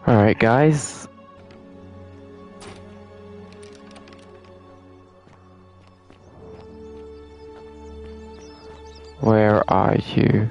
Alright, guys. Where are you?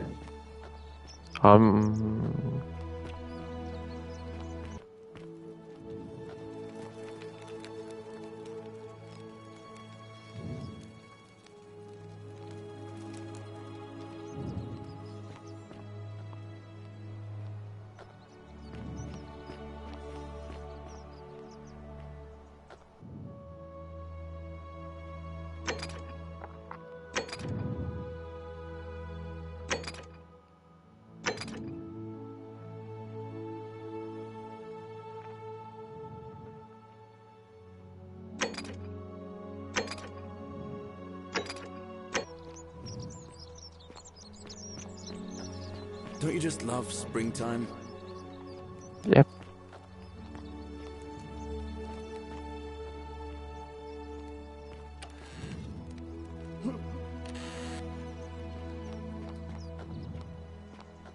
Don't you just love springtime? Yep.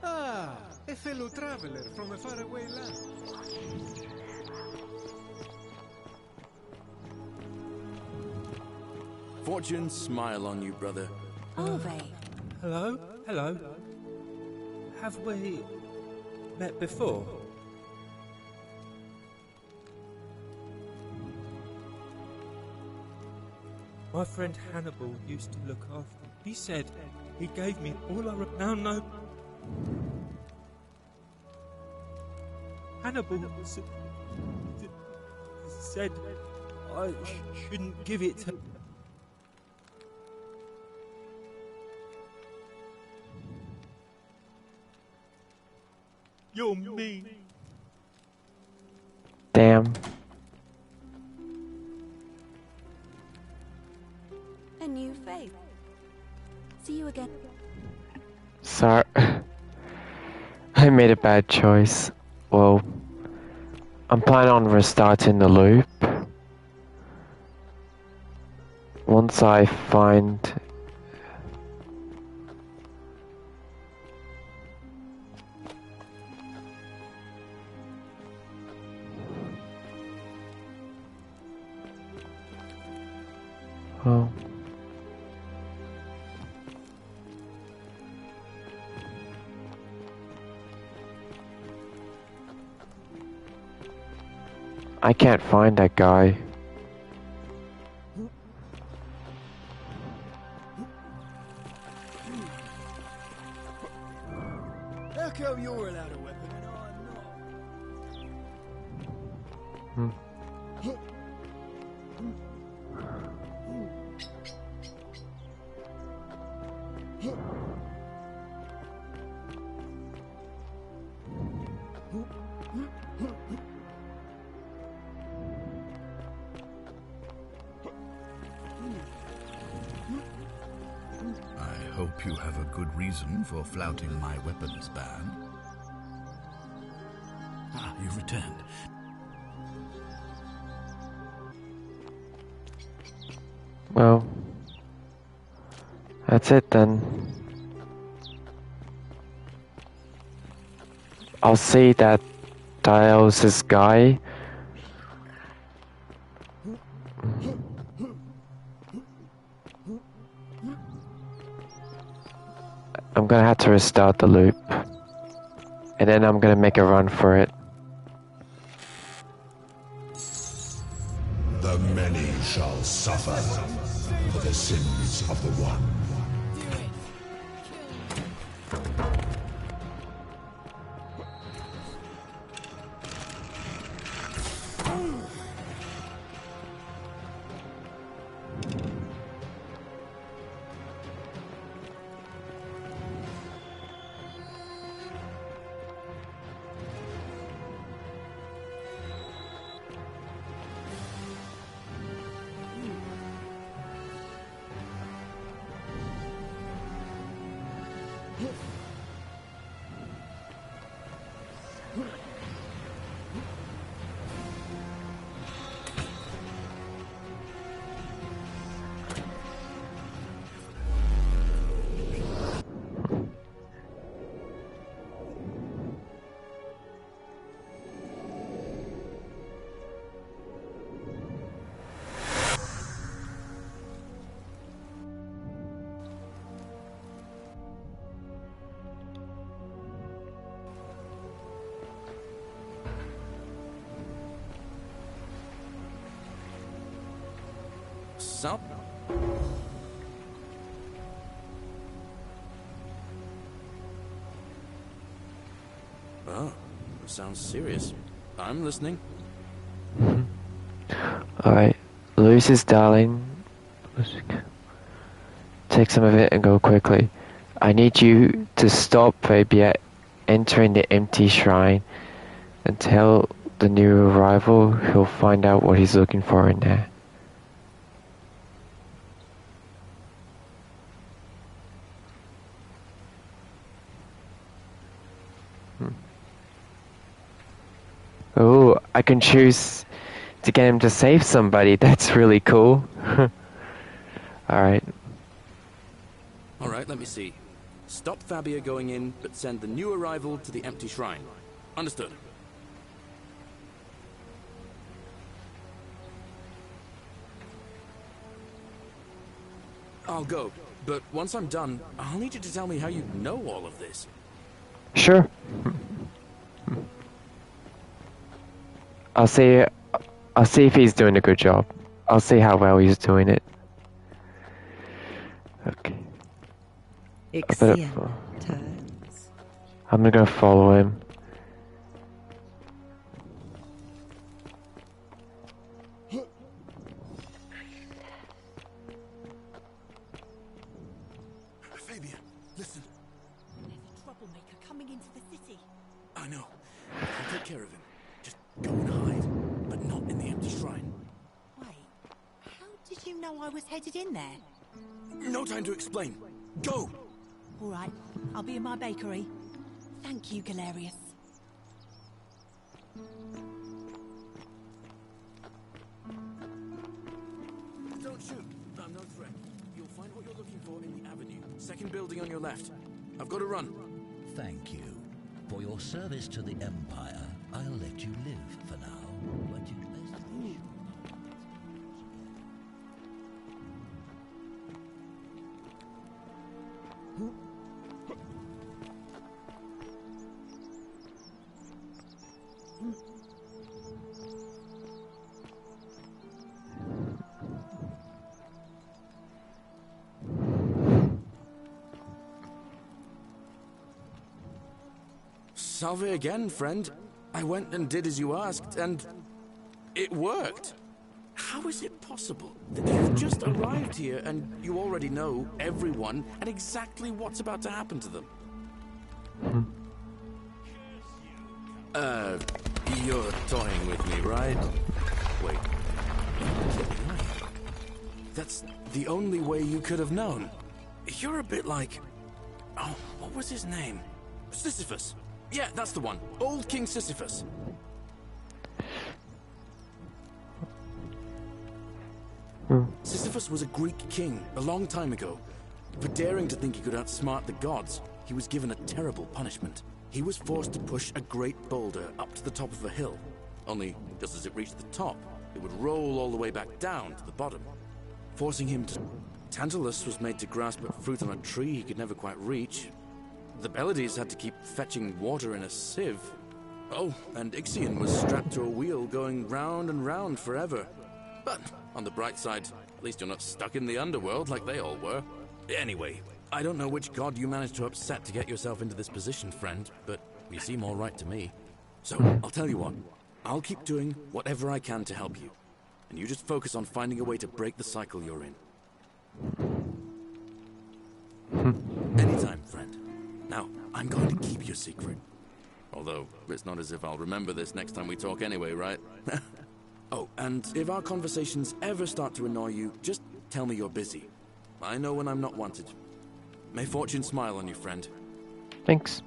Ah, a fellow traveler from a faraway land. Fortune smile on you, brother. Ove. Hello? Hello? Have we met before? My friend Hannibal used to look after me. He said he gave me all I no. Hannibal said I shouldn't give it to... You're mean. Damn. A new faith. See you again. Sorry. I made a bad choice. Well, I'm planning on restarting the loop. Once I find... Oh. I can't find that guy. How come you're allowed a weapon and I'm not? I hope you have a good reason for flouting my weapons ban. Ah, you've returned. Well, that's it then. I'll see that Dials' guy. I'm gonna have to restart the loop. And then I'm gonna make a run for it. The many shall suffer for the sins of the one. Sal... Oh, sounds serious. I'm listening. Alright, Lucis, darling. Take some of it and go quickly. I need you to stop Fabia entering the empty shrine and tell the new arrival he'll find out what he's looking for in there. Oh, I can choose to get him to save somebody. That's really cool. Alright. Alright, let me see. Stop Fabia going in, but send the new arrival to the empty shrine. Understood. I'll go, but once I'm done, I'll need you to tell me how you know all of this. Sure. I'll see if he's doing a good job. I'll see how well he's doing it. Okay. Ixion turns. I'm gonna follow him. Fabia, listen. There's a troublemaker coming into the city. I know. I'll take care of him. Just go and hide, but not in the empty shrine. Wait, how did you know I was headed in there? No time to explain. Go! All right, I'll be in my bakery. Thank you, Galerius. Don't shoot. I'm no threat. You'll find what you're looking for in the avenue. Second building on your left. I've got to run. Thank you. For your service to the Empire, I'll let you live for now. But you best be sure. Salve again, friend. I went and did as you asked, and it worked. How is it possible that you've just arrived here and you already know everyone and exactly what's about to happen to them? You're toying with me, right? Wait. That's the only way you could have known. You're a bit like... Oh, what was his name? Sisyphus. Yeah, that's the one. Old King Sisyphus. Sisyphus was a Greek king a long time ago. For daring to think he could outsmart the gods, he was given a terrible punishment. He was forced to push a great boulder up to the top of a hill. Only, just as it reached the top, it would roll all the way back down to the bottom, forcing him to... Tantalus was made to grasp at fruit on a tree he could never quite reach. The Bellides had to keep fetching water in a sieve. Oh, and Ixion was strapped to a wheel going round and round forever. But, on the bright side, at least you're not stuck in the underworld like they all were. Anyway, I don't know which god you managed to upset to get yourself into this position, friend, but you seem all right to me. So, I'll tell you what. I'll keep doing whatever I can to help you. And you just focus on finding a way to break the cycle you're in. Anytime, friend. Now, I'm going to keep your secret. Although, it's not as if I'll remember this next time we talk anyway, right? Oh, and if our conversations ever start to annoy you, just tell me you're busy. I know when I'm not wanted. May fortune smile on you, friend. Thanks.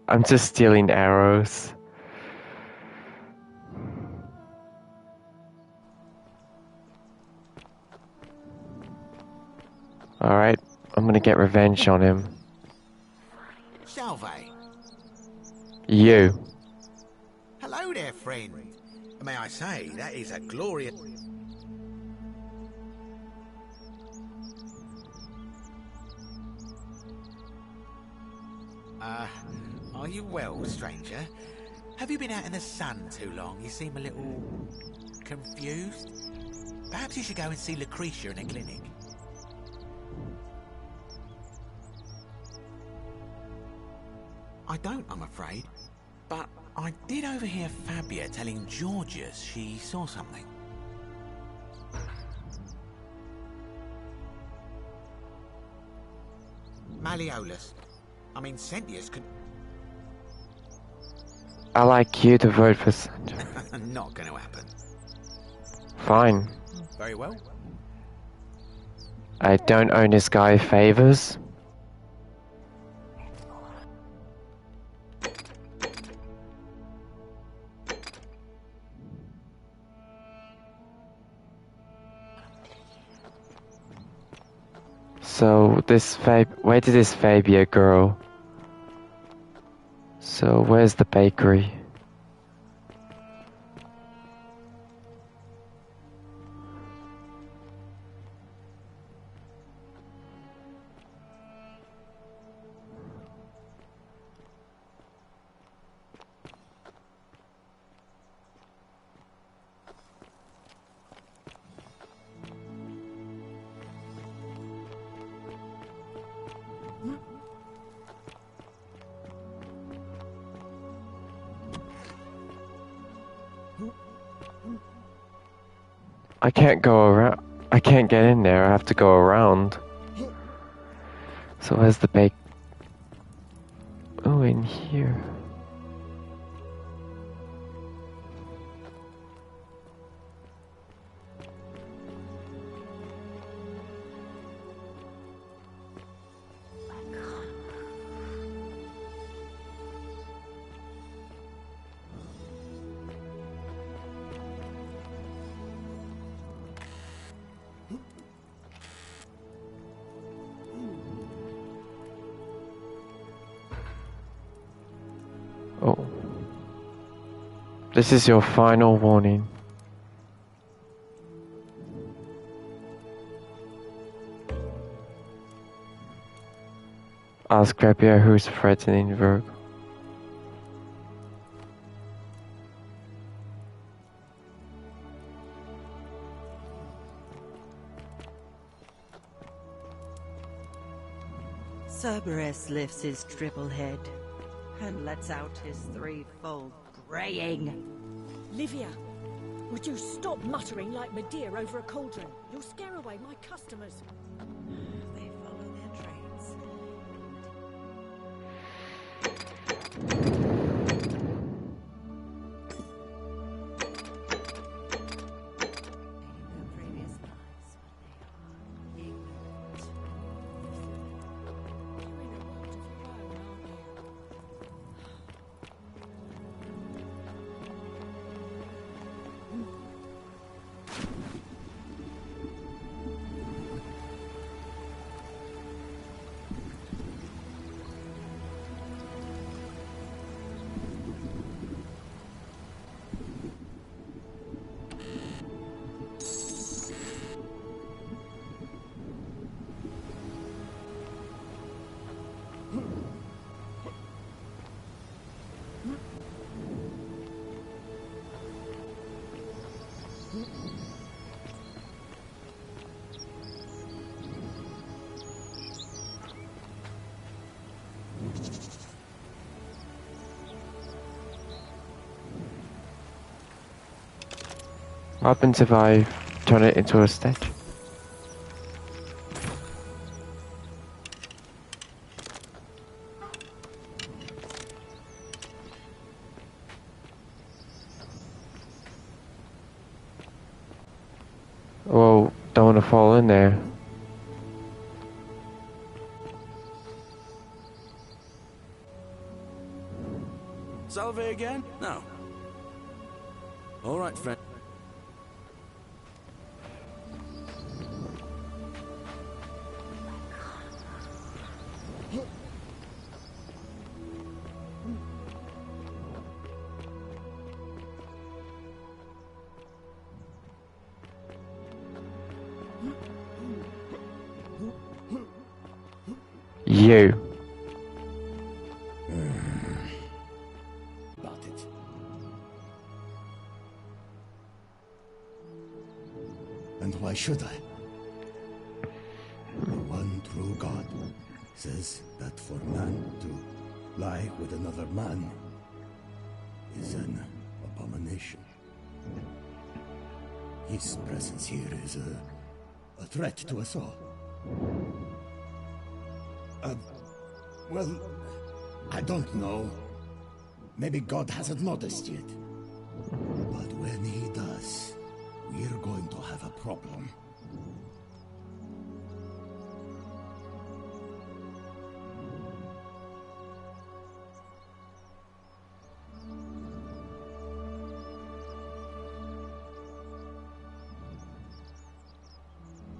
I'm just stealing arrows. Alright, I'm gonna get revenge on him. Salve. You. Hello there, friend. May I say, that is a glorious... Are you well, stranger? Have you been out in the sun too long? You seem a little... confused? Perhaps you should go and see Lucretia in a clinic. I don't, I'm afraid. But I did overhear Fabia telling Georgius she saw something. Malleolus. I mean, Sentius could... I like you to vote for Sandra. Not going to happen. Fine. Very well. I don't owe this guy favors. So where did this Fabia go? So where's the bakery? I can't go around. I can't get in there. I have to go around. So where's the bake? Oh, in here. Oh. This is your final warning. Ask Fabia who's threatening Virgo. Cerberus lifts his triple head and lets out his threefold braying. Livia, would you stop muttering like Medea over a cauldron? You'll scare away my customers. They follow their traits. What happens if I turn it into a statue? Well, don't want to fall in there. Salve again? No. All right, friend. you. About it. And why should I? The one true God says that for man to lie with another man is an abomination. His presence here is a threat to us all. Well, I don't know. Maybe God hasn't noticed yet. But when he does, we're going to have a problem.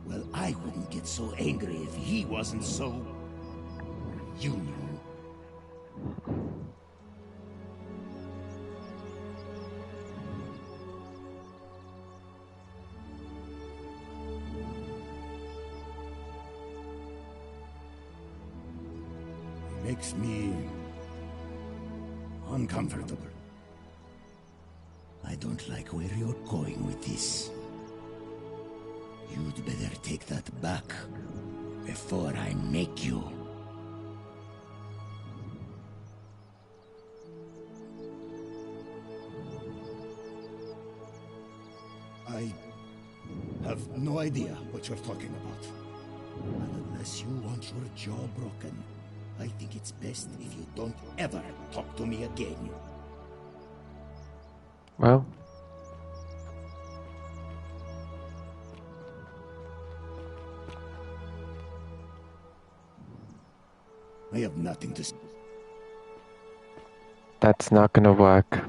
Well, I wouldn't get so angry if he wasn't so... you know. It makes me... uncomfortable. I don't like where you're going with this. You'd better take that back before I make you. I have no idea what you're talking about. And unless you want your jaw broken, I think it's best if you don't ever talk to me again. Well, I have nothing to say. that's not gonna work.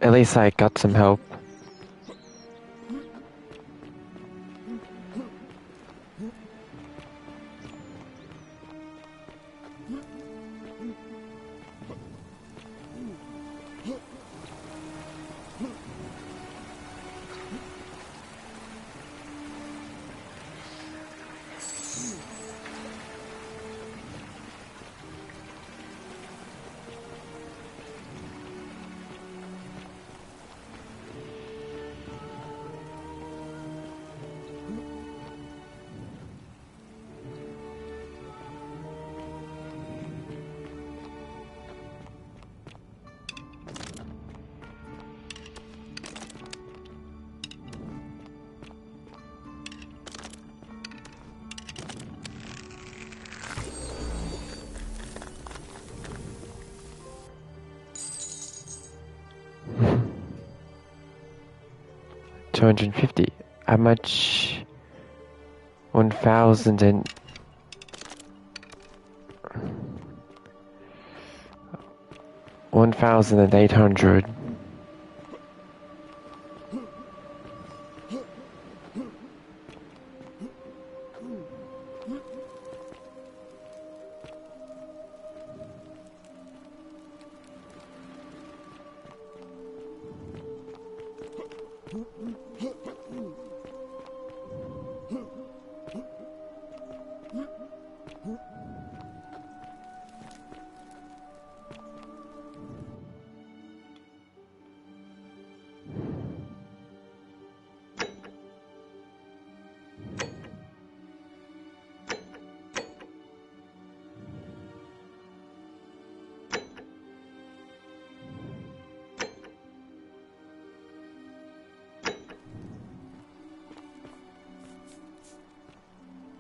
At least I got some help. $250. How much? 1,000 and 1,800.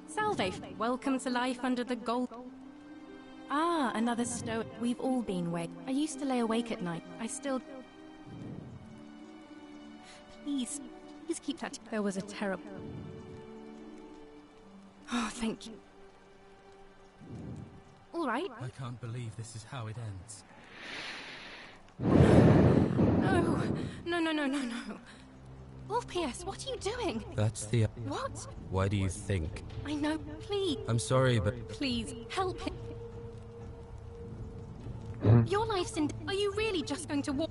Salve, welcome to life under the gold. Ah, another stone. We've all been wed. I used to lay awake at night. I still... Please keep that. There was a terrible... Oh, thank you. All right. I can't believe this is how it ends. No. Orpheus, what are you doing? That's the... What? Why do you think? I know, please. I'm sorry, but... Please, help him. Your life's in... Are you really just going to walk?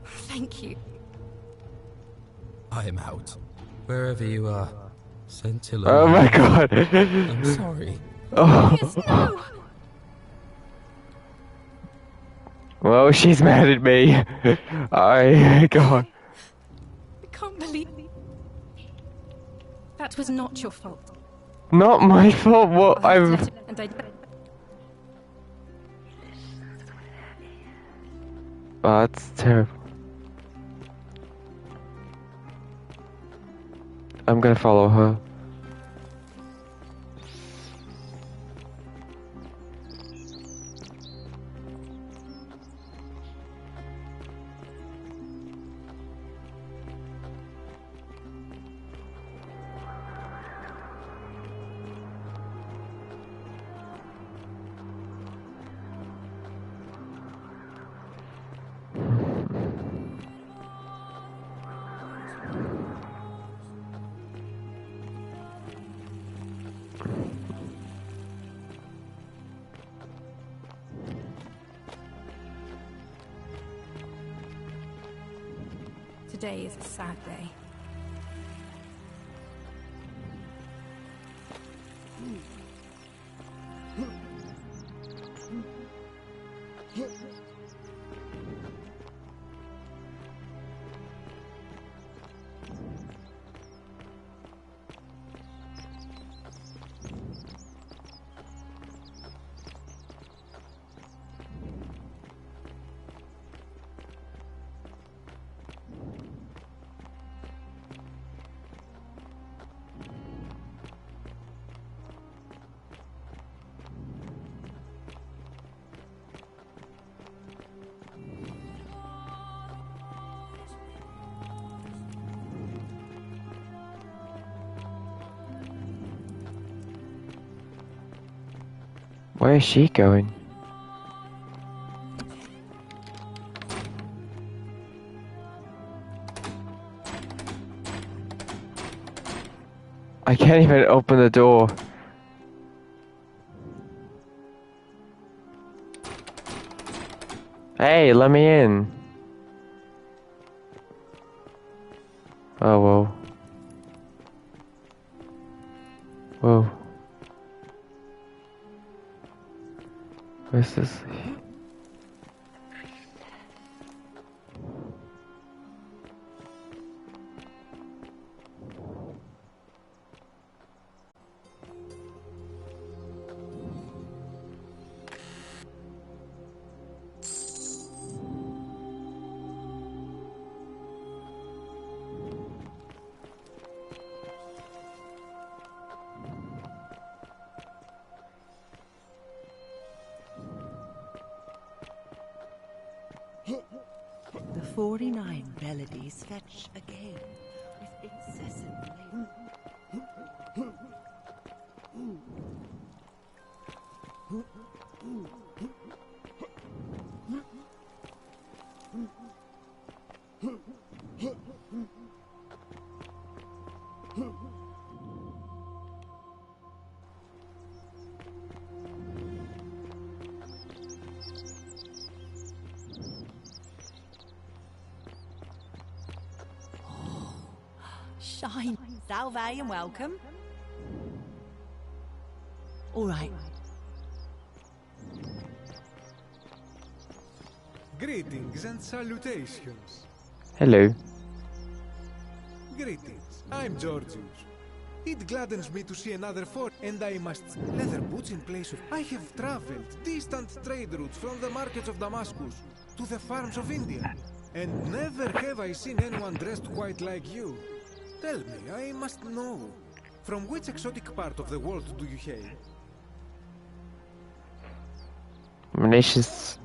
Thank you. I'm out. Wherever you are. Scintilla. Oh my god. I'm sorry. Oh. Yes, no. Well, she's mad at me. God. I can't believe that was not your fault. Not my fault. What I've. And I... Oh, that's terrible. I'm gonna follow her. Today is a sad day. Where is she going? I can't even open the door. Hey, let me in. Oh, whoa. Whoa. Where's this? The 49 melodies fetch again with incessant Shine. Salve and welcome. All right. Greetings and salutations. Hello. Greetings. I'm Georgius. It gladdens me to see another fort, and I must leather boots in place of... I have traveled distant trade routes from the markets of Damascus to the farms of India, and never have I seen anyone dressed quite like you. Tell me, I must know, from which exotic part of the world do you hail? Malicious.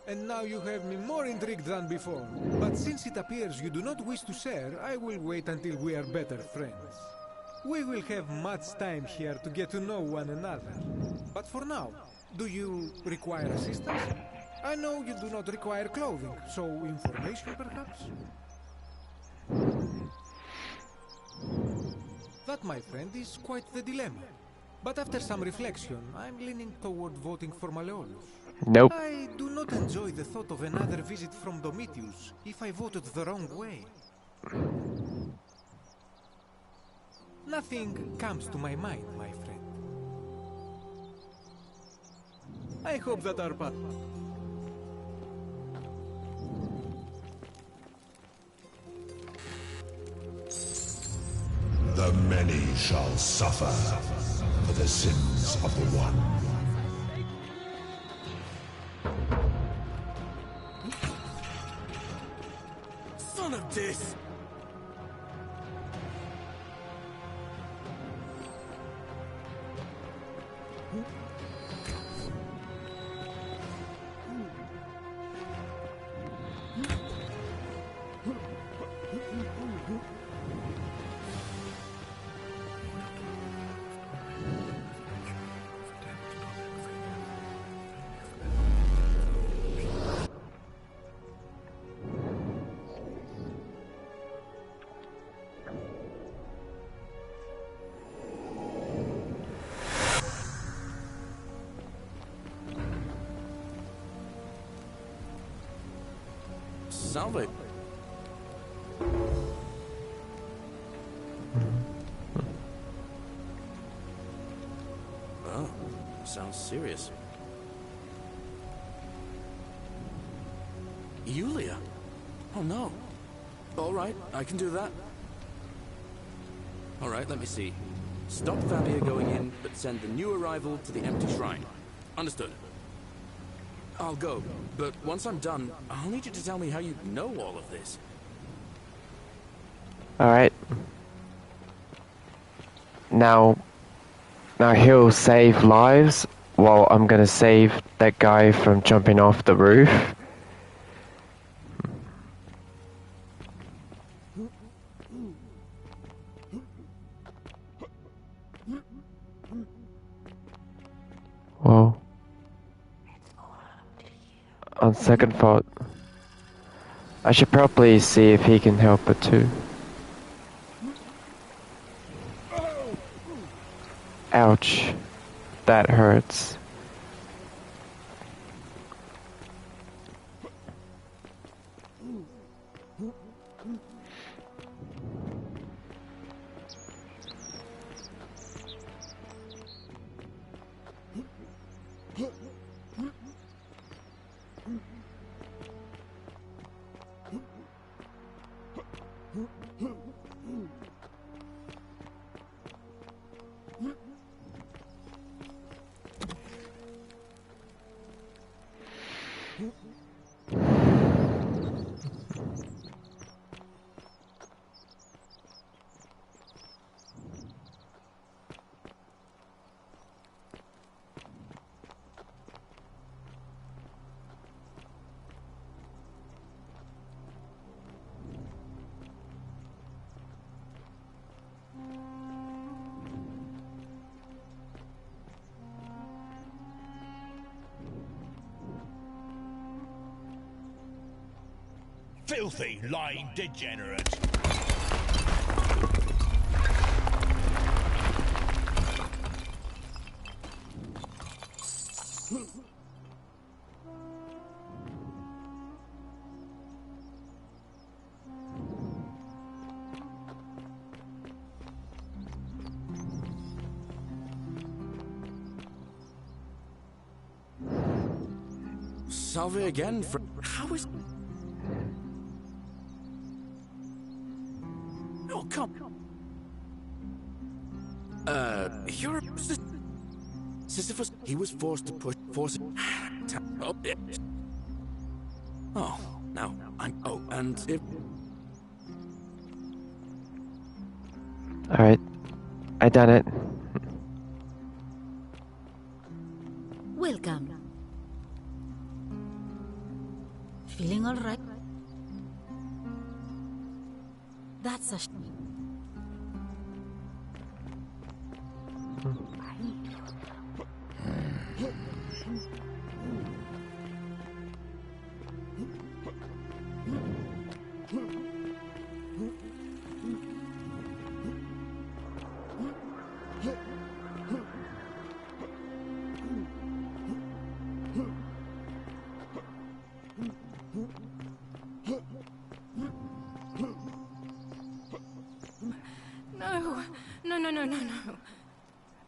And now you have me more intrigued than before. But since it appears you do not wish to share, I will wait until we are better friends. We will have much time here to get to know one another. But for now, Do you require assistance? I know you do not require clothing, so information perhaps? That, my friend, is quite the dilemma. But after some reflection, I'm leaning toward voting for Malleolus. Nope. I do not enjoy the thought of another visit from Domitius if I voted the wrong way. Nothing comes to my mind, my friend. I hope that our path... The many shall suffer for the sins of the one. Son of this! Salve. Oh, sounds serious. Yulia? Oh no. All right, I can do that. All right, let me see. Stop Fabia going in, but send the new arrival to the empty shrine. Understood. I'll go, but once I'm done, I'll need you to tell me how you know all of this. Alright. Now he'll save lives while I'm gonna save that guy from jumping off the roof. Whoa. On second thought, I should probably see if he can help it too. Ouch. That hurts. Filthy, lying degenerate! Salve again for... How is... Oh, come. You're... Sisyphus, he was forced to force... Oh, now, I'm... Oh, and if... Alright. I done it. Welcome. Feeling all right? That's a... No.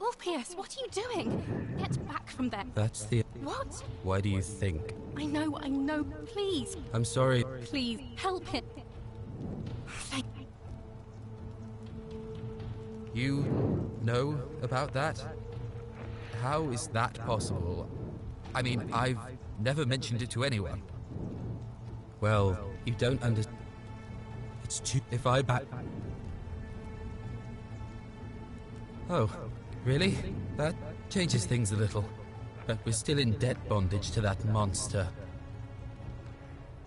Orpheus, what are you doing? Get back from there. That's the... What? Why do you think? I know. Please. I'm sorry. Please, help him. You know about that? How is that possible? I mean, I've never mentioned it to anyone. Well, you don't understand. It's too... If I back... Oh, really? That changes things a little. But we're still in debt bondage to that monster.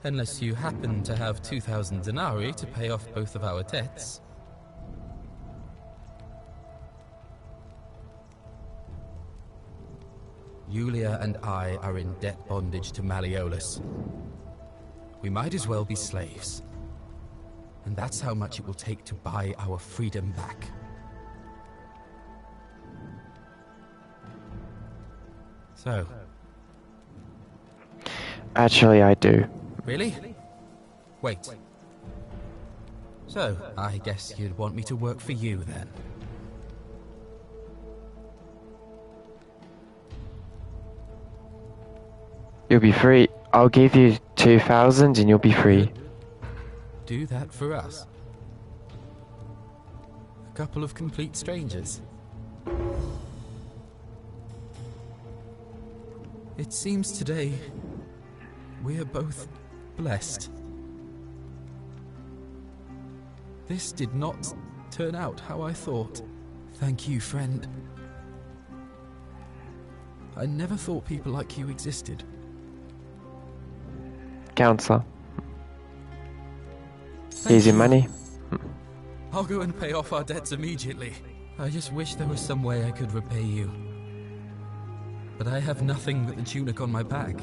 Unless you happen to have 2,000 denarii to pay off both of our debts. Yulia and I are in debt bondage to Malleolus. We might as well be slaves. And that's how much it will take to buy our freedom back. So. Actually, I do. Really? Wait. So, I guess you'd want me to work for you then. You'll be free. I'll give you 2,000 and you'll be free. Do that for us. A couple of complete strangers. It seems today we are both blessed. This did not turn out how I thought. Thank you, friend. I never thought people like you existed. Counselor. Here's your money. I'll go and pay off our debts immediately. I just wish there was some way I could repay you. But I have nothing but the tunic on my back.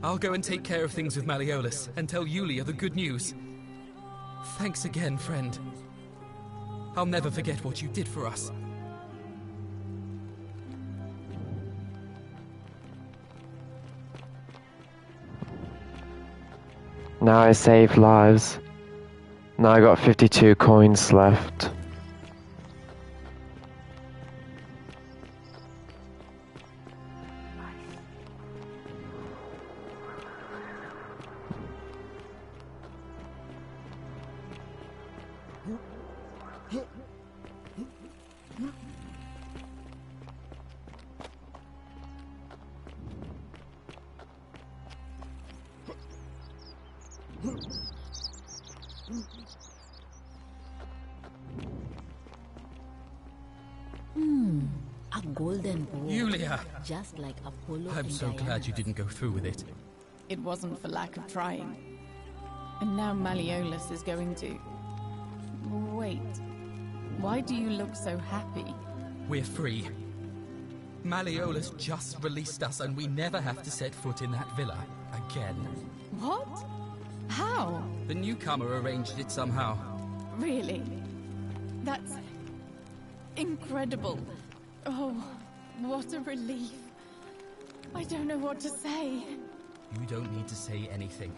I'll go and take care of things with Malleolus and tell Yulia the good news. Thanks again, friend. I'll never forget what you did for us. Now I save lives. Now I got 52 coins left. A golden bowl. Yulia! Just like Apollo I'm and so Diana. glad you didn't go through with it. It wasn't for lack of trying. And now Malleolus is going to... Wait. Why do you look so happy? We're free. Malleolus just released us and we never have to set foot in that villa again. What? How? The newcomer arranged it somehow. Really? That's... incredible. Oh, what a relief. I don't know what to say. You don't need to say anything.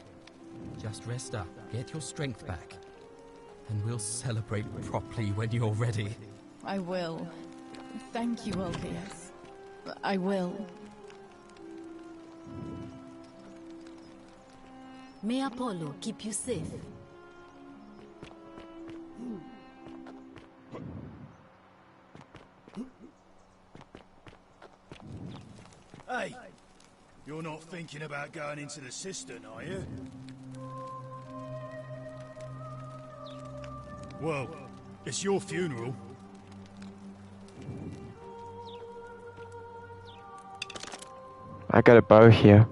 Just rest up, get your strength back, and we'll celebrate properly when you're ready. I will. Thank you, Orpheus. I will. May Apollo keep you safe. Hey! You're not thinking about going into the cistern, are you? Well, it's your funeral. I got a bow here.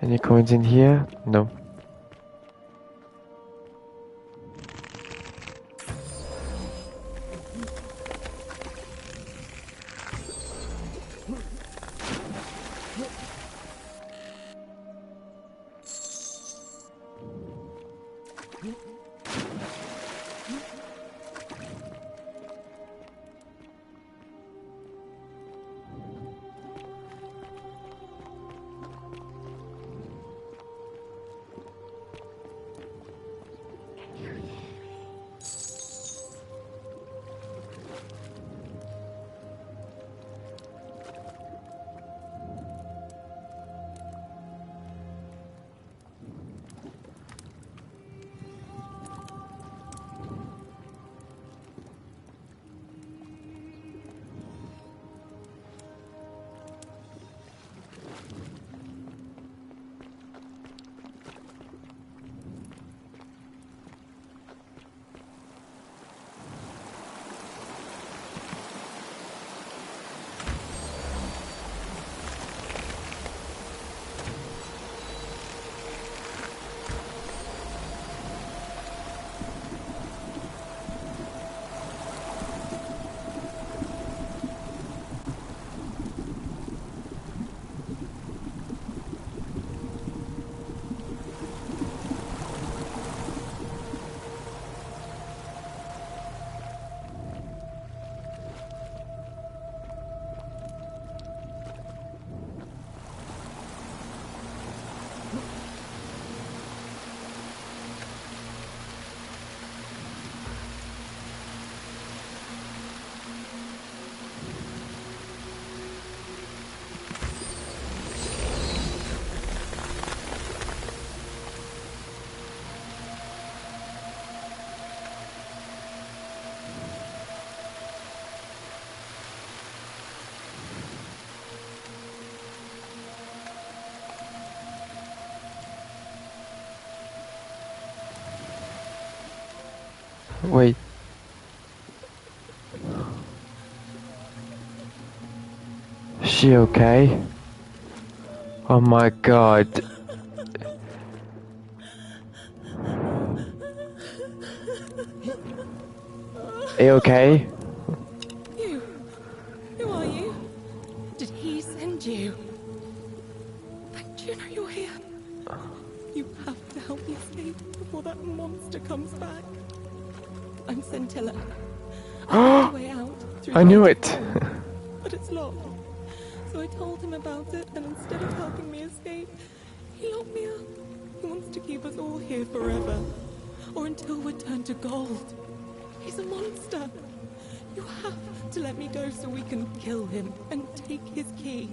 Any coins in here? No. Wait. Is she okay? Oh my god. Are you okay? You? Who are you? Did he send you? Thank you, know you're here. You have to help me escape before that monster comes back. I'm Scintilla. I found a way out through I knew the it. door, but it's locked. So I told him about it, and instead of helping me escape, he locked me up. He wants to keep us all here forever, or until we're turned to gold. He's a monster. You have to let me go so we can kill him and take his key.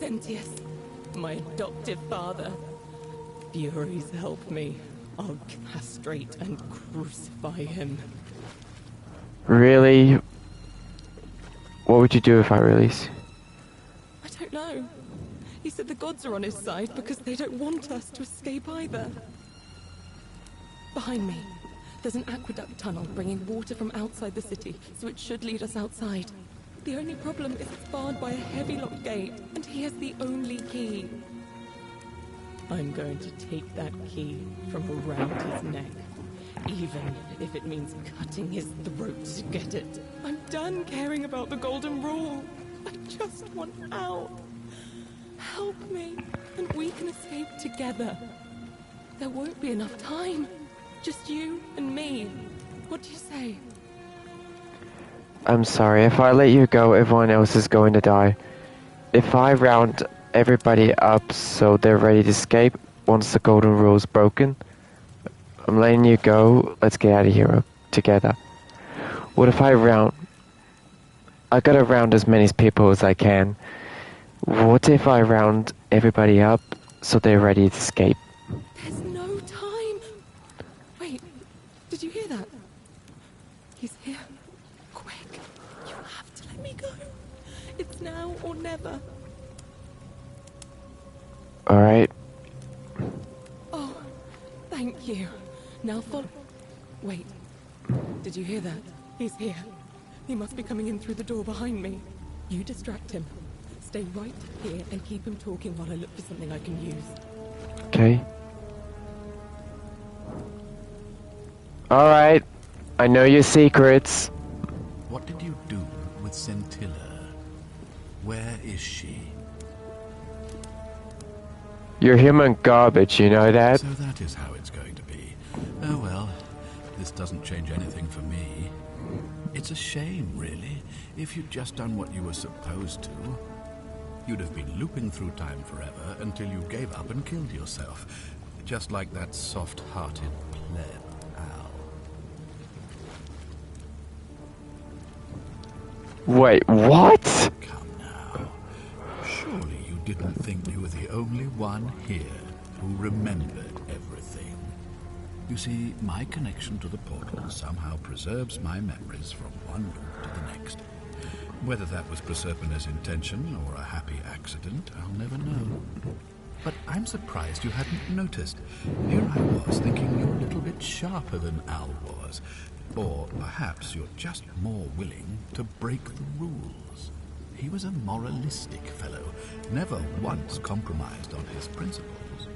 Sentius, my adoptive father. Furies help me. I'll castrate and crucify him. Really? What would you do if I release? I don't know. He said the gods are on his side because they don't want us to escape either. Behind me, there's an aqueduct tunnel bringing water from outside the city, so it should lead us outside. The only problem is it's barred by a heavy locked gate, and he has the only key. I'm going to take that key from around his neck, even if it means cutting his throat to get it. I'm done caring about the golden rule. I just want out. Help me, and we can escape together. There won't be enough time. Just you and me. What do you say? I'm sorry, if I let you go, everyone else is going to die. If I round everybody up so they're ready to escape once the golden rule is broken, I'm letting you go. Let's get out of here together. What if I gotta round as many people as I can. What if I round everybody up so they're ready to escape? There's no time. Wait, did you hear that? He's here. Quick, you have to let me go. It's now or never. Alright. Oh, thank you. Now follow. Wait, did you hear that? He's here. He must be coming in through the door behind me. You distract him. Stay right here and keep him talking while I look for something I can use. Okay. Alright. I know your secrets. What did you do with Scintilla? Where is she? You're human garbage, you know that? So that is how it's going to be. Oh well, this doesn't change anything for me. It's a shame, really. If you'd just done what you were supposed to, you'd have been looping through time forever until you gave up and killed yourself. Just like that soft-hearted pleb, Al. Wait, what? Come now. Surely you didn't think you were the only one here who remembered everything. You see, my connection to the portal somehow preserves my memories from one loop to the next. Whether that was Proserpina's intention or a happy accident, I'll never know. But I'm surprised you hadn't noticed. Here I was thinking you're a little bit sharper than Al was. Or perhaps you're just more willing to break the rules. He was a moralistic fellow, never once compromised on his principles.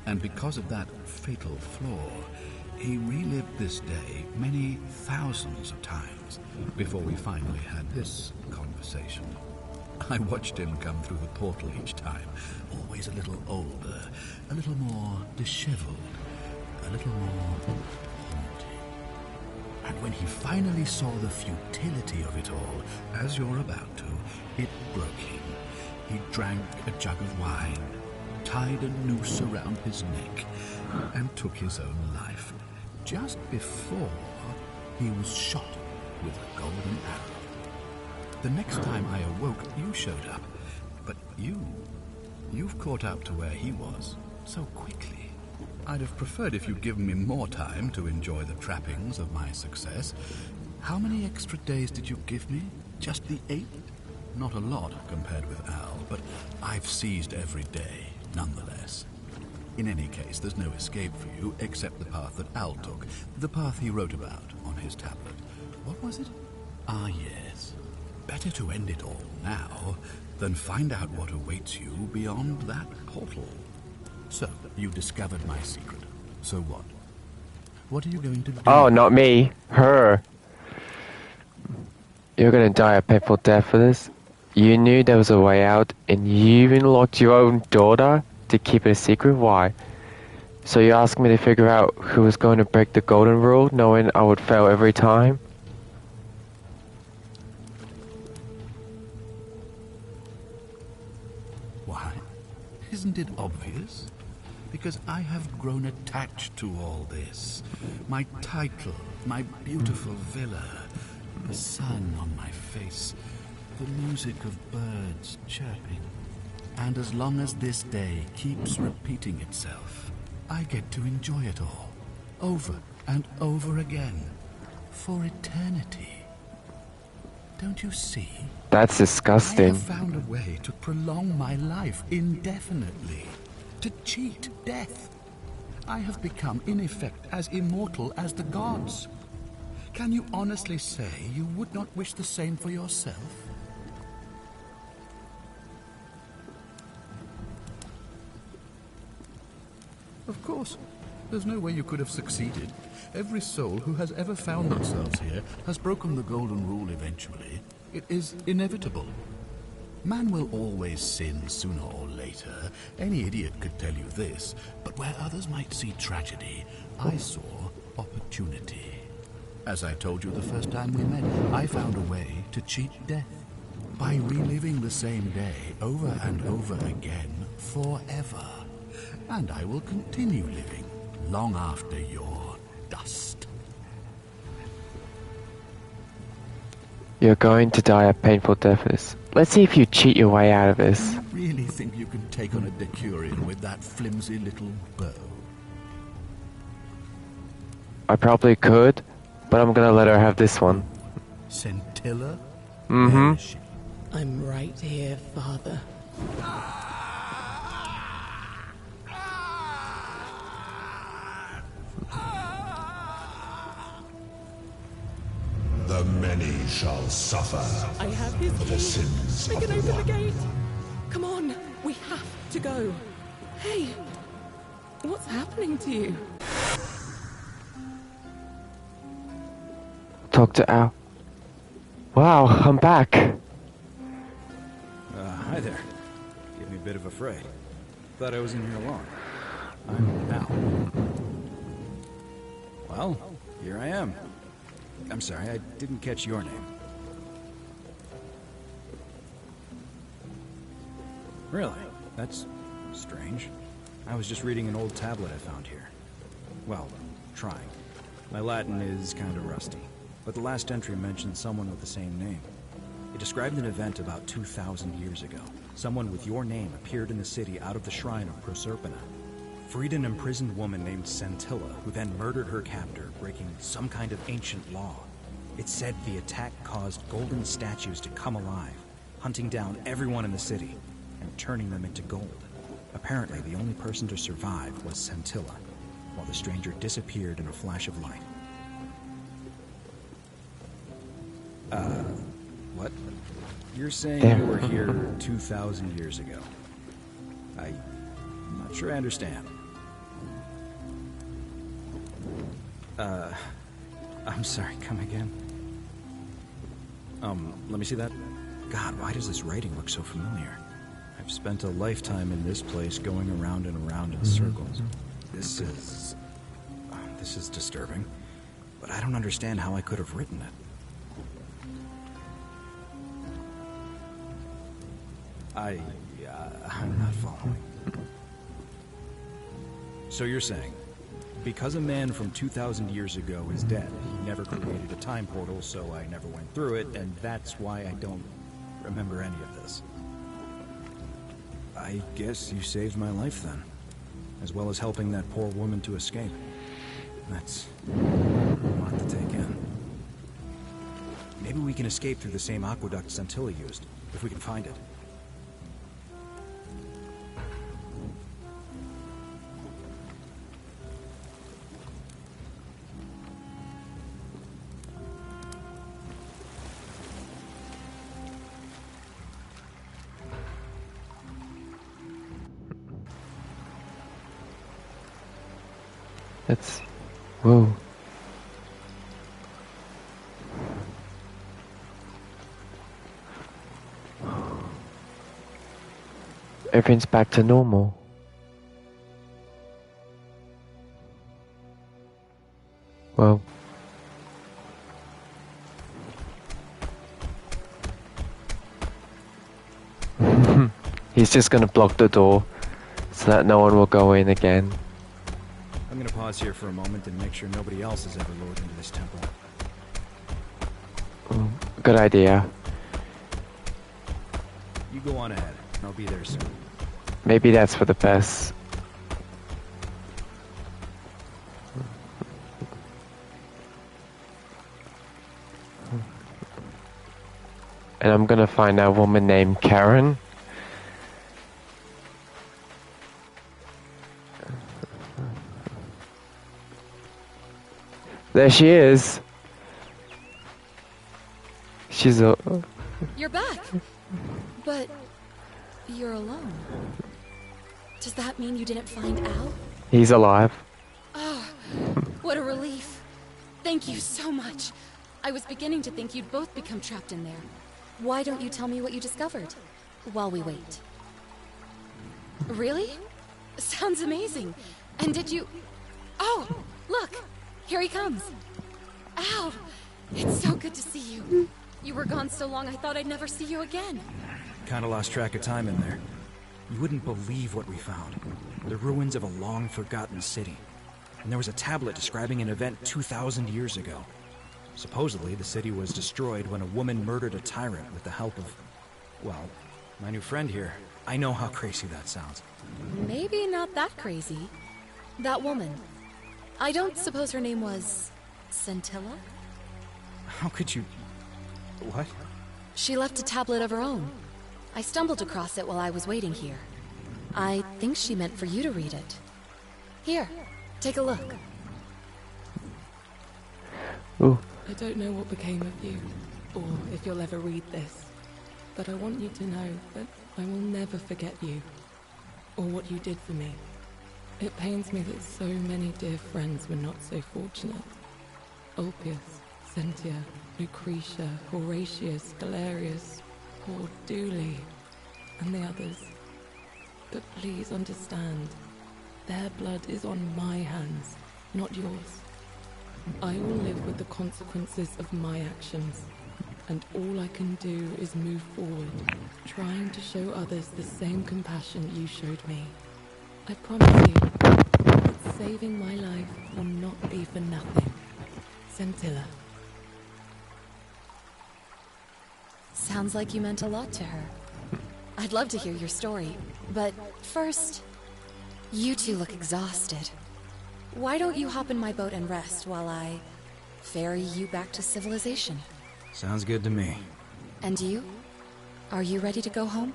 And because of that fatal flaw, he relived this day many thousands of times before we finally had this conversation. I watched him come through the portal each time, always a little older, a little more disheveled, a little more haunting. And when he finally saw the futility of it all, as you're about to, it broke him. He drank a jug of wine, tied a noose around his neck, and took his own life, just before he was shot with a golden arrow. The next time I awoke, you showed up, but you've caught up to where he was so quickly. I'd have preferred if you'd given me more time to enjoy the trappings of my success. How many extra days did you give me? Just the 8? Not a lot compared with Al, but I've seized every day, nonetheless. In any case, there's no escape for you except the path that Al took, the path he wrote about on his tablet. What was it? Ah, yes. Better to end it all now than find out what awaits you beyond that portal. So, you discovered my secret. So what? What are you going to do? Oh, not me. Her. You're gonna die a painful death for this. You knew there was a way out, and you even locked your own daughter to keep it a secret? Why? So you asked me to figure out who was going to break the golden rule, knowing I would fail every time? Why? Isn't it obvious? Because I have grown attached to all this. My title, my beautiful villa, the sun on my face, the music of birds chirping. And as long as this day keeps repeating itself, I get to enjoy it all, over and over again, for eternity. Don't you see? That's disgusting. I have found a way to prolong my life indefinitely, to cheat death. I have become, in effect, as immortal as the gods. Can you honestly say you would not wish the same for yourself? Of course. There's no way you could have succeeded. Every soul who has ever found themselves here has broken the golden rule eventually. It is inevitable. Man will always sin sooner or later. Any idiot could tell you this. But where others might see tragedy, I saw opportunity. As I told you the first time we met, I found a way to cheat death. By reliving the same day over and over again forever. And I will continue living long after your dust. You're going to die a painful death. Let's see if you cheat your way out of this. Do you really think you can take on a Decurion with that flimsy little bow? I probably could, but I'm gonna let her have this one. Scintilla? Mm-hmm. I'm right here, Father. The many shall suffer I have his for the key. sins We of can the open one. the gate. Come on, we have to go. Hey, what's happening to you? Talk to Al. Wow, I'm back. Hi there. Gave me a bit of a fright. Thought I was in here alone. I'm Al. Well, here I am. I'm sorry, I didn't catch your name. Really? That's strange. I was just reading an old tablet I found here. Well, trying. My Latin is kind of rusty, but the last entry mentioned someone with the same name. It described an event about 2,000 years ago. Someone with your name appeared in the city out of the shrine of Proserpina. Freed an imprisoned woman named Scintilla, who then murdered her captor, breaking some kind of ancient law. It said the attack caused golden statues to come alive, hunting down everyone in the city and turning them into gold. Apparently, the only person to survive was Scintilla, while the stranger disappeared in a flash of light. What? You're saying you were here 2,000 years ago? I'm not sure I understand. I'm sorry, come again? Let me see that. God, why does this writing look so familiar? I've spent a lifetime in this place going around and around in circles. This is disturbing, but I don't understand how I could have written it. I'm not following. So you're saying, because a man from 2,000 years ago is dead, he never created a time portal, so I never went through it, and that's why I don't remember any of this. I guess you saved my life then, as well as helping that poor woman to escape. That's a lot to take in. Maybe we can escape through the same aqueduct Scintilla used, if we can find it. Let's... Whoa. Everything's back to normal. Well... He's just gonna block the door so that no one will go in again. I'm gonna pause here for a moment and make sure nobody else has ever lured into this temple. Good idea. You go on ahead, and I'll be there soon. Maybe that's for the best. And I'm gonna find a woman named Karen. There she is. She's a... You're back. But you're alone. Does that mean you didn't find Al? He's alive. Oh, what a relief. Thank you so much. I was beginning to think you'd both become trapped in there. Why don't you tell me what you discovered while we wait? Really? Sounds amazing. And did you... Oh, look! Here he comes. Al! It's so good to see you. You were gone so long I thought I'd never see you again. Kinda lost track of time in there. You wouldn't believe what we found. The ruins of a long-forgotten city. And there was a tablet describing an event 2,000 years ago. Supposedly, the city was destroyed when a woman murdered a tyrant with the help of... well, my new friend here. I know how crazy that sounds. Maybe not that crazy. That woman. I don't suppose her name was... Scintilla? How could you... what? She left a tablet of her own. I stumbled across it while I was waiting here. I think she meant for you to read it. Here, take a look. Ooh. I don't know what became of you. or if you'll ever read this, but I want you to know that I will never forget you, or what you did for me. It pains me that so many dear friends were not so fortunate. Ulpius, Sentia, Lucretia, Horatius, Galerius, poor Dooley, and the others. But please understand, their blood is on my hands, not yours. I will live with the consequences of my actions, and all I can do is move forward, trying to show others the same compassion you showed me. I promise you that saving my life will not be for nothing. Sentilla. Sounds like you meant a lot to her. I'd love to hear your story, but first, you two look exhausted. Why don't you hop in my boat and rest while I ferry you back to civilization? Sounds good to me. And you? Are you ready to go home?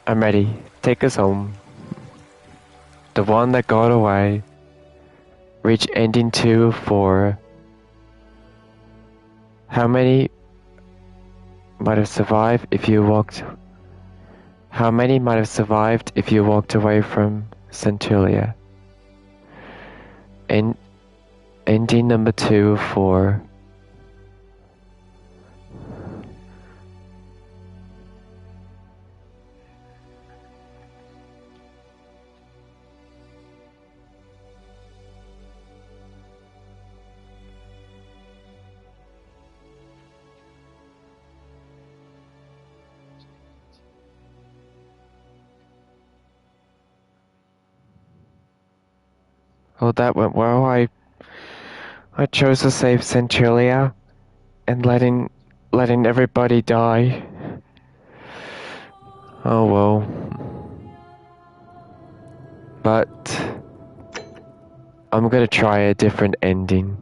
I'm ready. Take us home. The one that got away. Reach ending 2 of 4. How many might have survived if you walked? How many might have survived if you walked away from Centuria? Ending number 2 of 4. Oh, that went well. I chose to save Centuria and letting everybody die. Oh well. But I'm gonna try a different ending.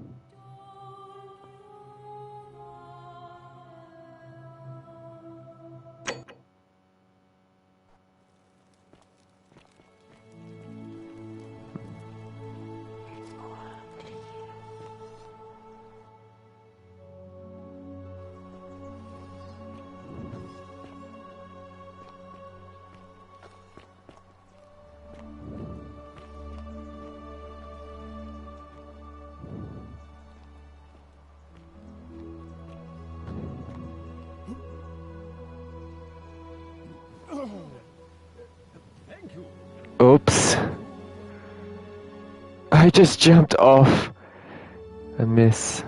Oops. I just jumped off. A miss.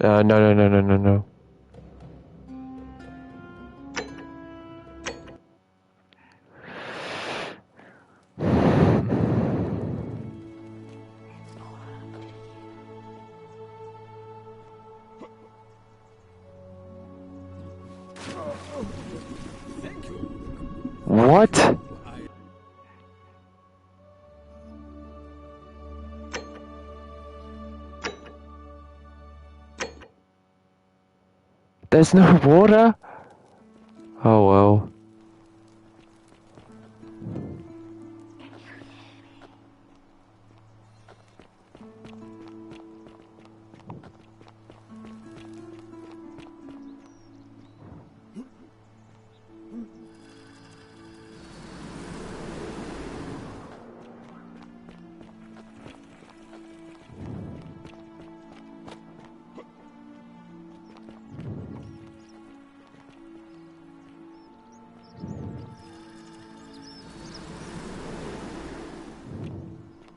No. What? There's no water? Oh well.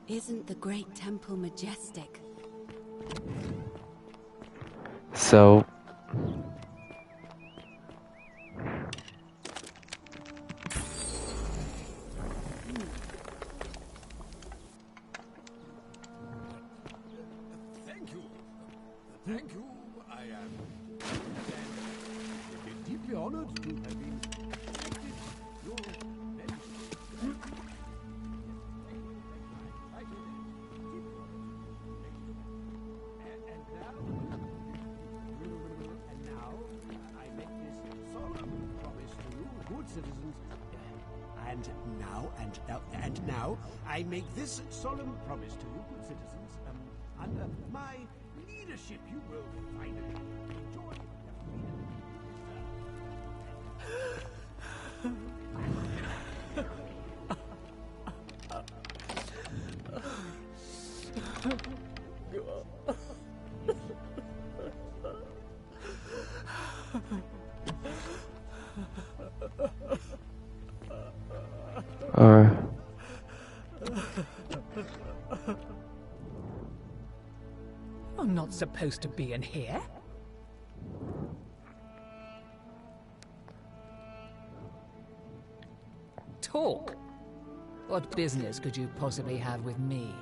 Isn't the great temple majestic? So... Thank you. Thank you. I am deeply honored to have been elected your And now, I make this solemn promise to you, good citizens. I'll And now, I make this solemn promise to you, good citizens. Under my leadership, you will finally enjoy I'm not supposed to be in here. Talk. What business could you possibly have with me?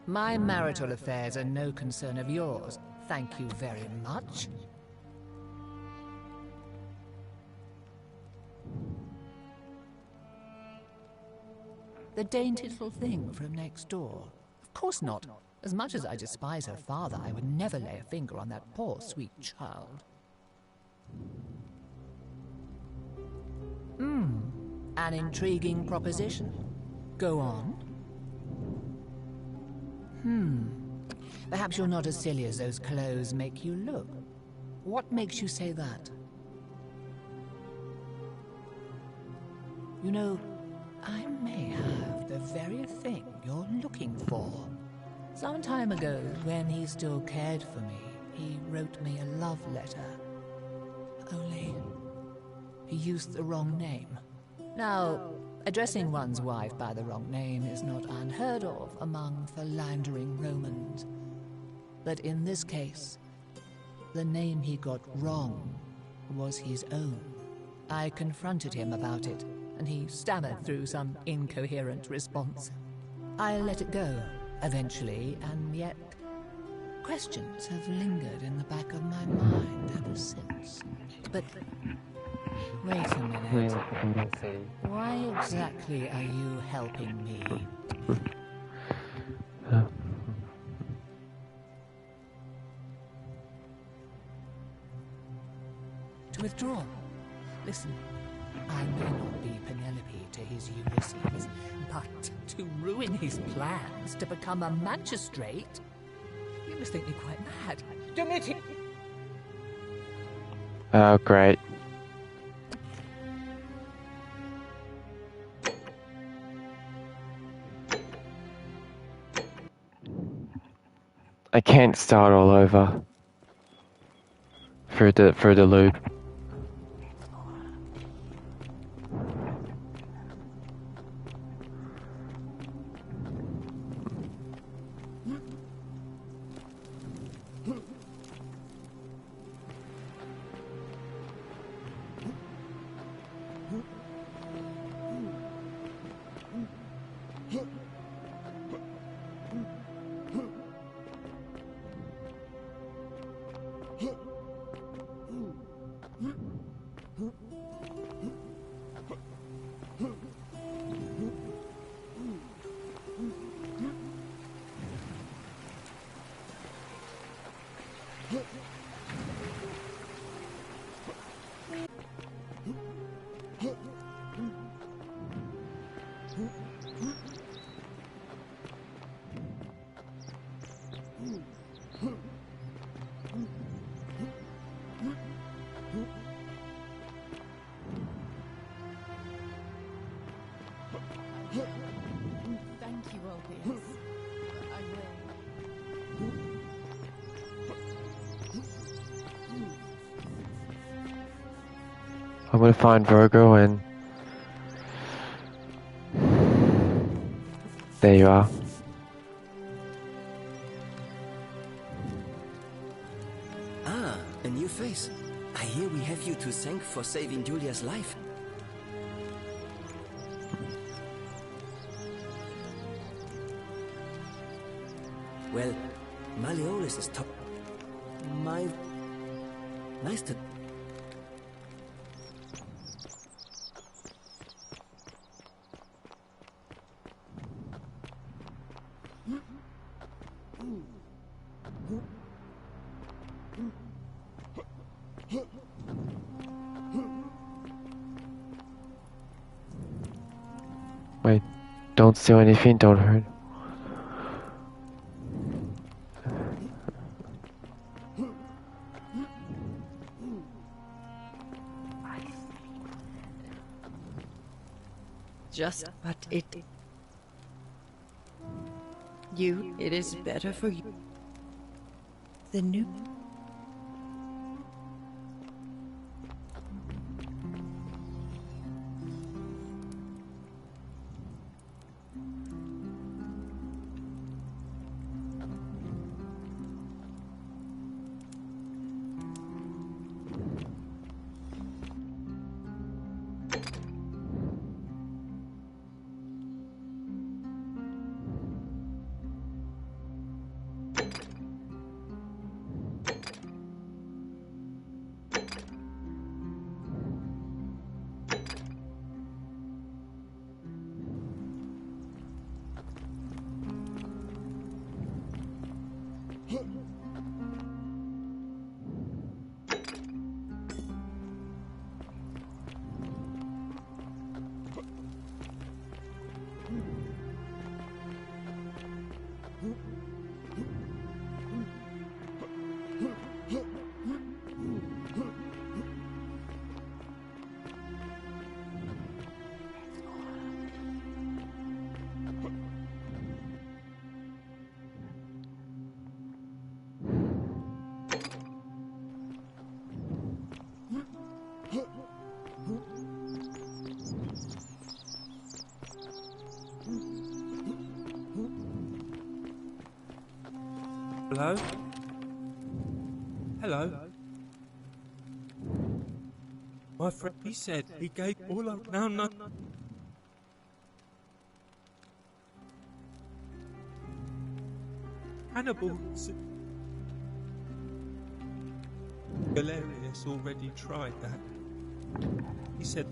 My marital affairs are no concern of yours. Thank you very much. The dainty little thing from next door. Of course not. As much as I despise her father, I would never lay a finger on that poor, sweet child. An intriguing proposition. Go on. Perhaps you're not as silly as those clothes make you look. What makes you say that? You know, I may have the very thing you're looking for. Some time ago, when he still cared for me, he wrote me a love letter. Only, he used the wrong name. Now, addressing one's wife by the wrong name is not unheard of among philandering Romans. But in this case, the name he got wrong was his own. I confronted him about it, and he stammered through some incoherent response. I let it go, eventually, and yet questions have lingered in the back of my mind ever since. But wait a minute. Why exactly are you helping me? To withdraw. Listen, I may not be Penelope to his Ulysses, but to ruin his plans to become a magistrate? You must think me quite mad. Dimitri! Oh, great. I can't start all over for the loop. Thank you, Orpheus. I will. I'm gonna find Virgo and there you are. Ah, a new face. I hear we have you to thank for saving Julia's life. Well, Malleolus is top. Nice to... Don't steal anything, don't hurt. Just but it is better for you. The new Hello? Hello? My friend, he said he gave all up. No. Hannibal said Galerius already tried that. He said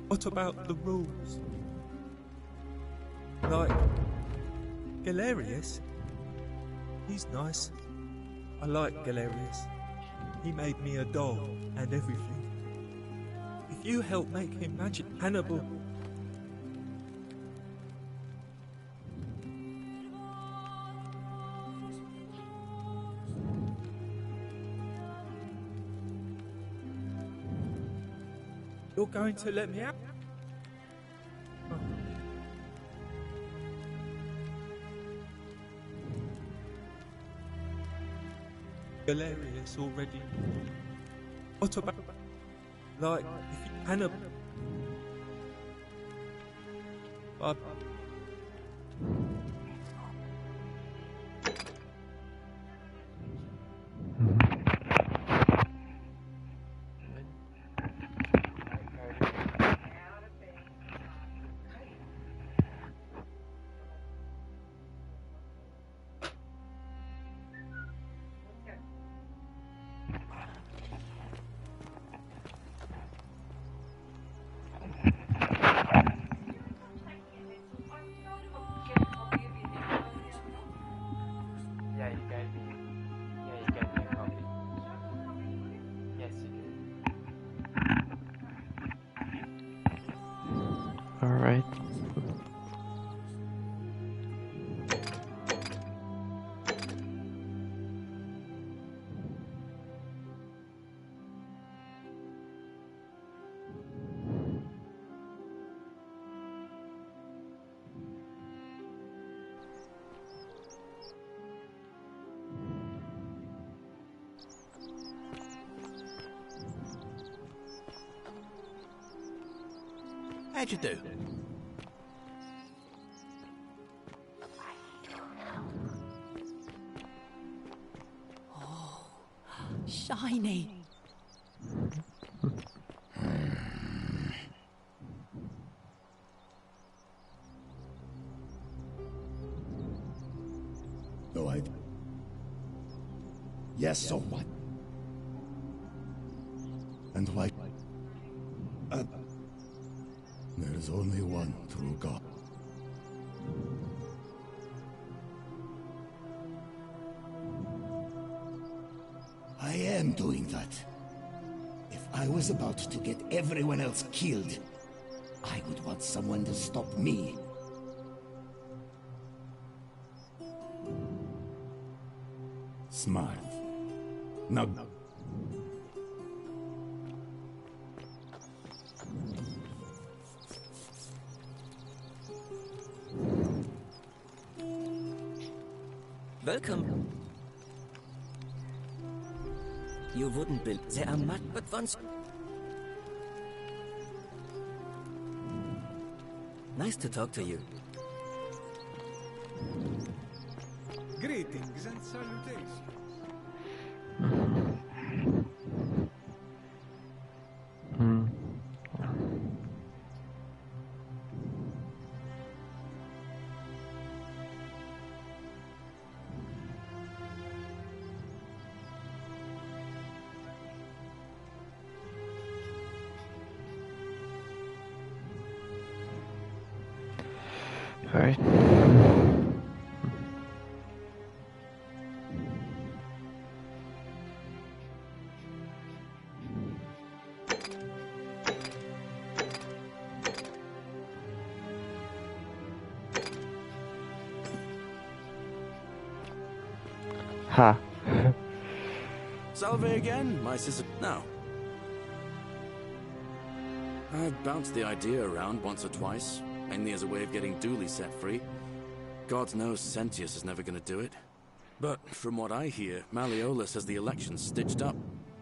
what about the rules? Like, Galerius? He's nice. I like Galerius. He made me a doll and everything. If you help make him magic, Hannibal... You're going to let me out? Galerius already. What about, like, if you Hannibal? Alright. How'd you do? Oh, shiny. No idea. Yes, so what? And why? There is only one true God. I am doing that. If I was about to get everyone else killed, I would want someone to stop me. Smart. Now... Welcome. You wouldn't build. There are much, but once. Nice to talk to you. Greetings and salutations. All right. Ha. Salve again, my sister. Now, I've bounced the idea around once or twice, mainly as a way of getting Dooley set free. God knows Sentius is never going to do it. But from what I hear, Malleolus has the election stitched up.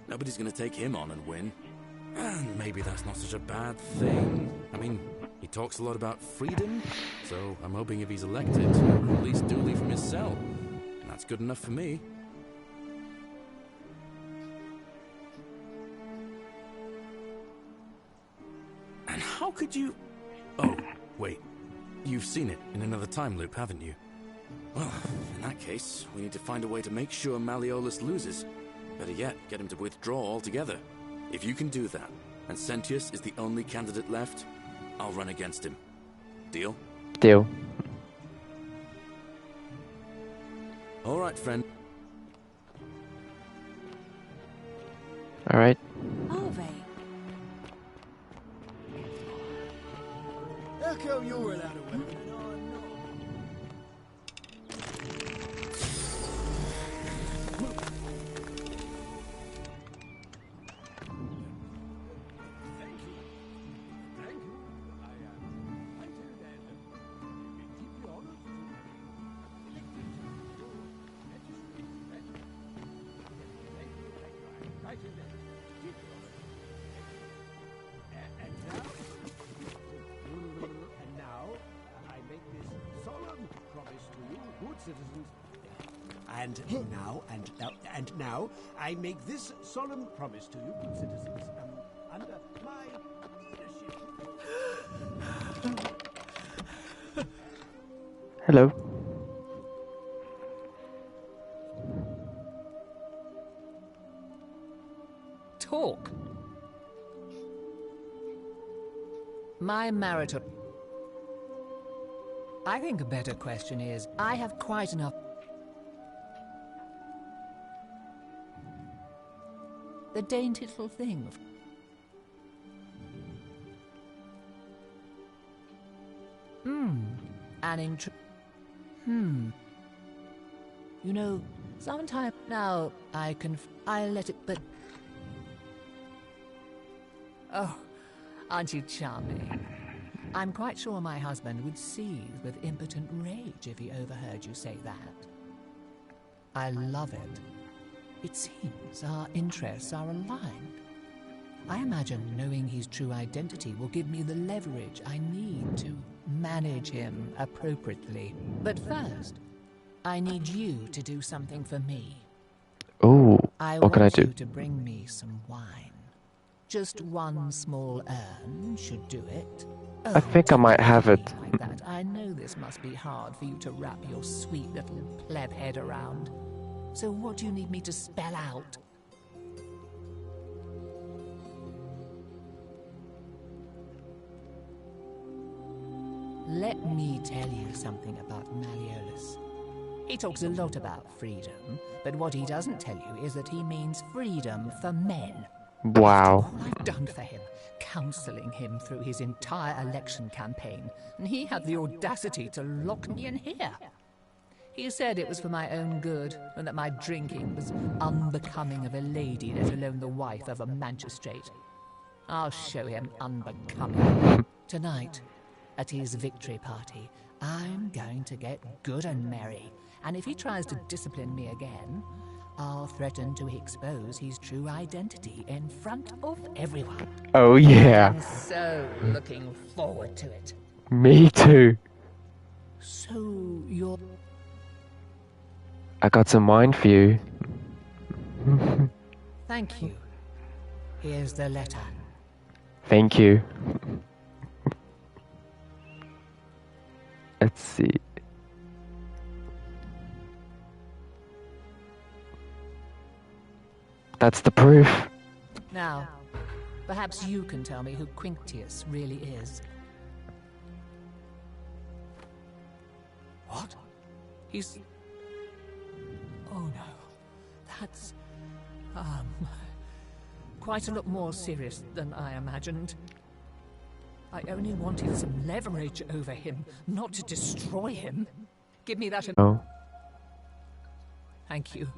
Nobody's going to take him on and win. And maybe that's not such a bad thing. I mean, he talks a lot about freedom, so I'm hoping if he's elected, he'll release Dooley from his cell. And that's good enough for me. And how could you... Oh, wait. You've seen it in another time loop, haven't you? Well, in that case, we need to find a way to make sure Malleolus loses. Better yet, get him to withdraw altogether. If you can do that, and Sentius is the only candidate left, I'll run against him. Deal? Deal. All right, friend. All right. Ave. How come you're allowed a weapon and I'm not? And now, I make this solemn promise to you, good citizens, under my leadership. Hello. Talk. My marital... I think a better question is, I have quite enough... The dainty little thing. You know, sometime now I'll let it, but... Oh, aren't you charming? I'm quite sure my husband would seethe with impotent rage if he overheard you say that. I love it. It seems our interests are aligned. I imagine knowing his true identity will give me the leverage I need to manage him appropriately. But first, I need you to do something for me. Oh, what can I do? I want you to bring me some wine. Just one small urn should do it. Oh, I think I might have it. Like that. I know this must be hard for you to wrap your sweet little pleb head around. So what do you need me to spell out? Let me tell you something about Malleolus. He talks a lot about freedom, but what he doesn't tell you is that he means freedom for men. Wow. I've done for him, counselling him through his entire election campaign, and he had the audacity to lock me in here. He said it was for my own good, and that my drinking was unbecoming of a lady, let alone the wife of a magistrate. I'll show him unbecoming. Tonight, at his victory party, I'm going to get good and merry, and if he tries to discipline me again, I'll threaten to expose his true identity in front of everyone. Oh yeah. I'm so looking forward to it. Me too. So you're... I got some wine for you. Thank you. Here's the letter. Thank you. Let's see. That's the proof. Now, perhaps you can tell me who Quinctius really is. What? He's... Oh no. That's... quite a lot more serious than I imagined. I only wanted some leverage over him, not to destroy him. Give me that... Oh. Thank you.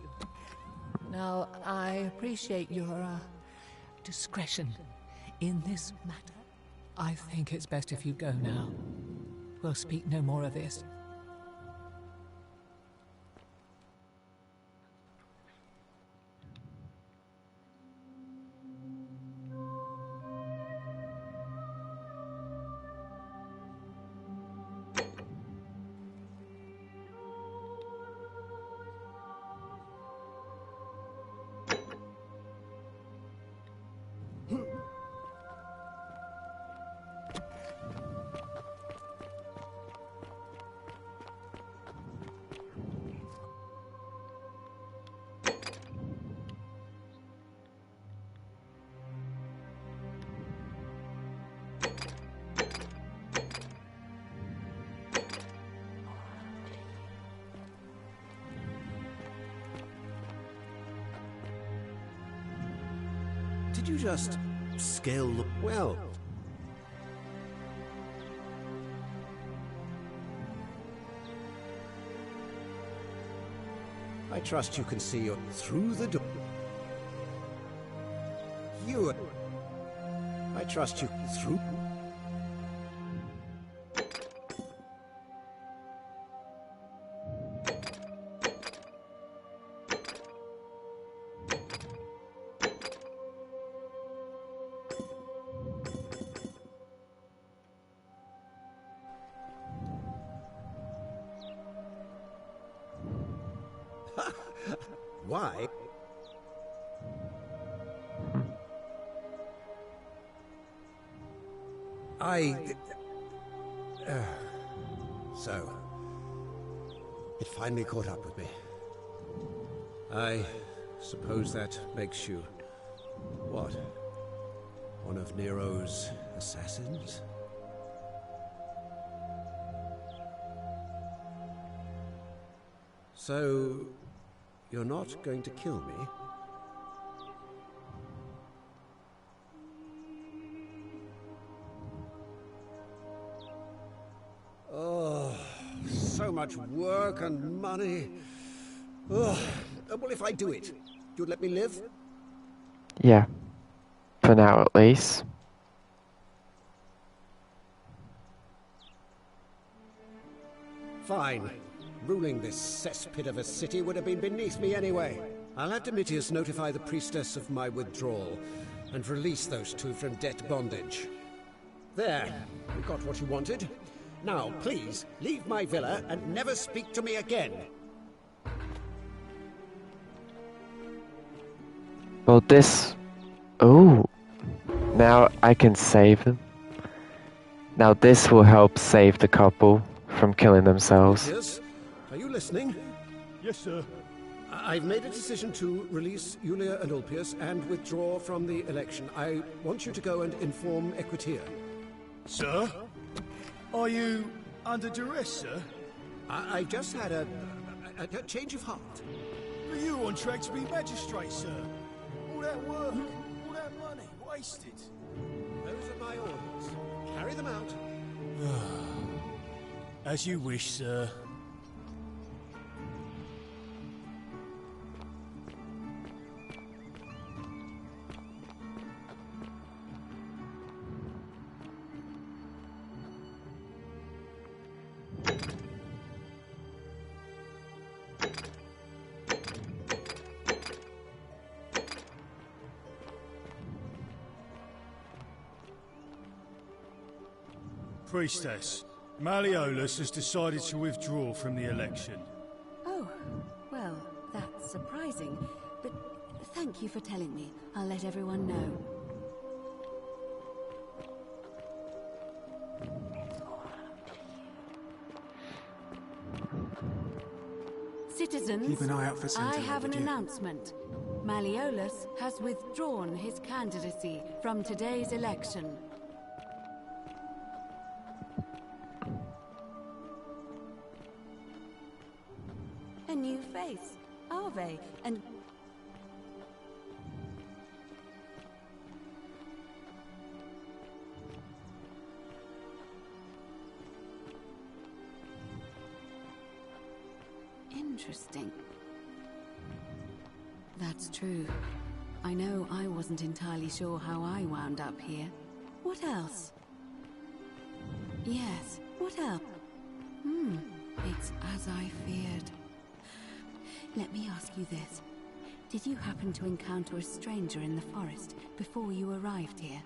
Now, I appreciate your, discretion in this matter. I think it's best if you go now. We'll speak no more of this. Did you just scale the... well... I trust you can see through the door. I trust you through... Why? So, it finally caught up with me. I suppose that makes you... what? One of Nero's assassins? So... you're not going to kill me? Oh, so much work and money. Oh, well, if I do it, you'd let me live? Yeah. For now, at least. Fine. Ruling this cesspit of a city would have been beneath me anyway. I'll have Domitius notify the priestess of my withdrawal, and release those two from debt bondage. There, you got what you wanted. Now, please, leave my villa and never speak to me again. Well, this... oh. Now I can save him. Now this will help save the couple from killing themselves. Yes? Are you listening? Yes, sir. I've made a decision to release Julia and Ulpius and withdraw from the election. I want you to go and inform Equitia. Sir? Are you under duress, sir? I just had a change of heart. Are you on track to be magistrate, sir? All that work, all that wasted. Those are my orders. Carry them out. As you wish, sir. Priestess, Malleolus has decided to withdraw from the election. Oh, well, that's surprising. But thank you for telling me. I'll let everyone know. Citizens, Keep an eye out for I Sentinel, have an would you? announcement. Malleolus has withdrawn his candidacy from today's election. A new face, Ave, and... Interesting. That's true. I know I wasn't entirely sure how I wound up here. What else? Yes, what else? It's as I feared. Let me ask you this. Did you happen to encounter a stranger in the forest before you arrived here?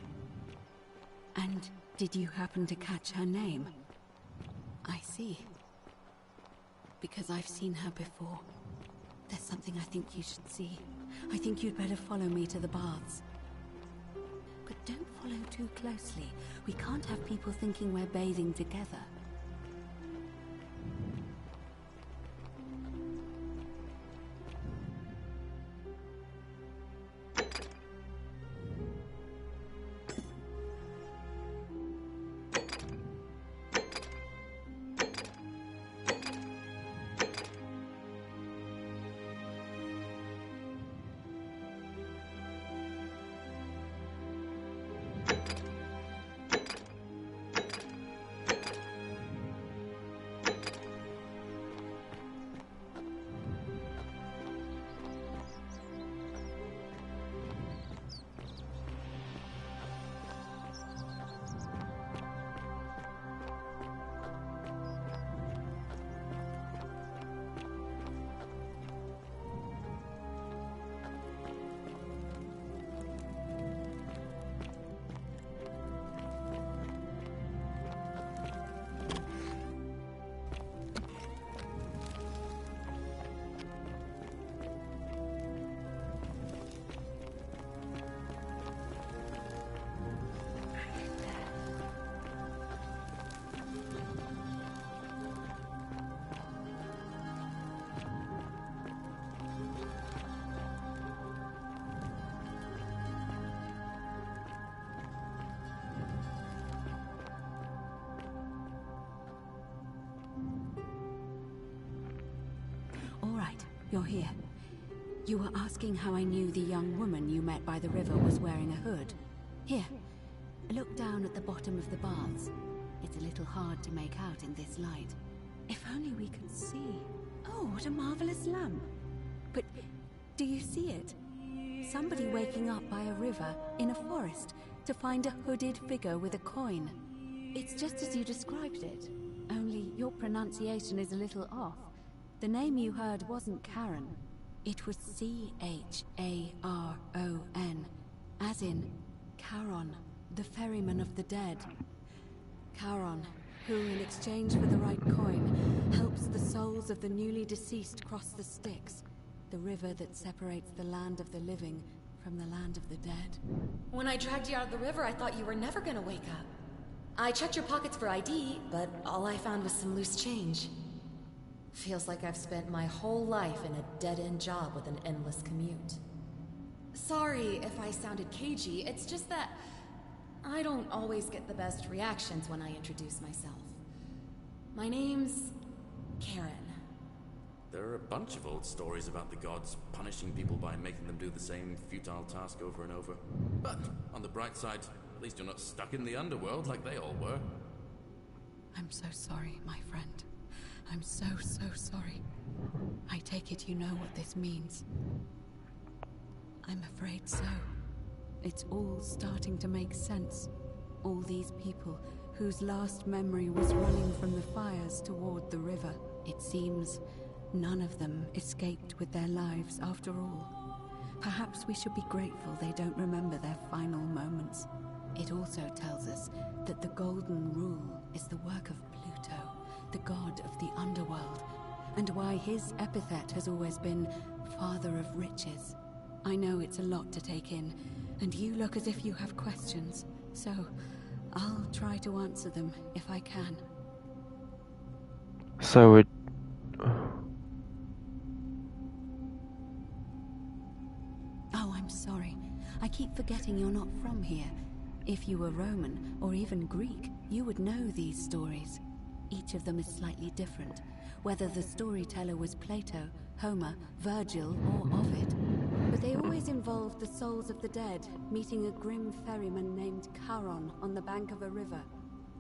And did you happen to catch her name? I see. Because I've seen her before. There's something I think you should see. I think you'd better follow me to the baths. But don't follow too closely. We can't have people thinking we're bathing together. You're here. You were asking how I knew the young woman you met by the river was wearing a hood. Here, look down at the bottom of the baths. It's a little hard to make out in this light. If only we could see. Oh, what a marvelous lamp. But do you see it? Somebody waking up by a river in a forest to find a hooded figure with a coin. It's just as you described it, only your pronunciation is a little off. The name you heard wasn't Charon. It was C-H-A-R-O-N, as in Charon, the ferryman of the dead. Charon, who in exchange for the right coin, helps the souls of the newly deceased cross the Styx, the river that separates the land of the living from the land of the dead. When I dragged you out of the river, I thought you were never gonna wake up. I checked your pockets for ID, but all I found was some loose change. Feels like I've spent my whole life in a dead-end job with an endless commute. Sorry if I sounded cagey, it's just that I don't always get the best reactions when I introduce myself. My name's Karen. There are a bunch of old stories about the gods punishing people by making them do the same futile task over and over. But, on the bright side, at least you're not stuck in the underworld like they all were. I'm so sorry, my friend. I'm so sorry. I take it you know what this means. I'm afraid so. It's all starting to make sense. All these people whose last memory was running from the fires toward the river. It seems none of them escaped with their lives after all. Perhaps we should be grateful they don't remember their final moments. It also tells us that the Golden Rule is the work of Pluto, the god of the underworld, and why his epithet has always been Father of Riches. I know it's a lot to take in, and you look as if you have questions, so I'll try to answer them if I can. So it... Oh, I'm sorry. I keep forgetting you're not from here. If you were Roman, or even Greek, you would know these stories. Each of them is slightly different, whether the storyteller was Plato, Homer, Virgil, or Ovid. But they always involved the souls of the dead meeting a grim ferryman named Charon on the bank of a river.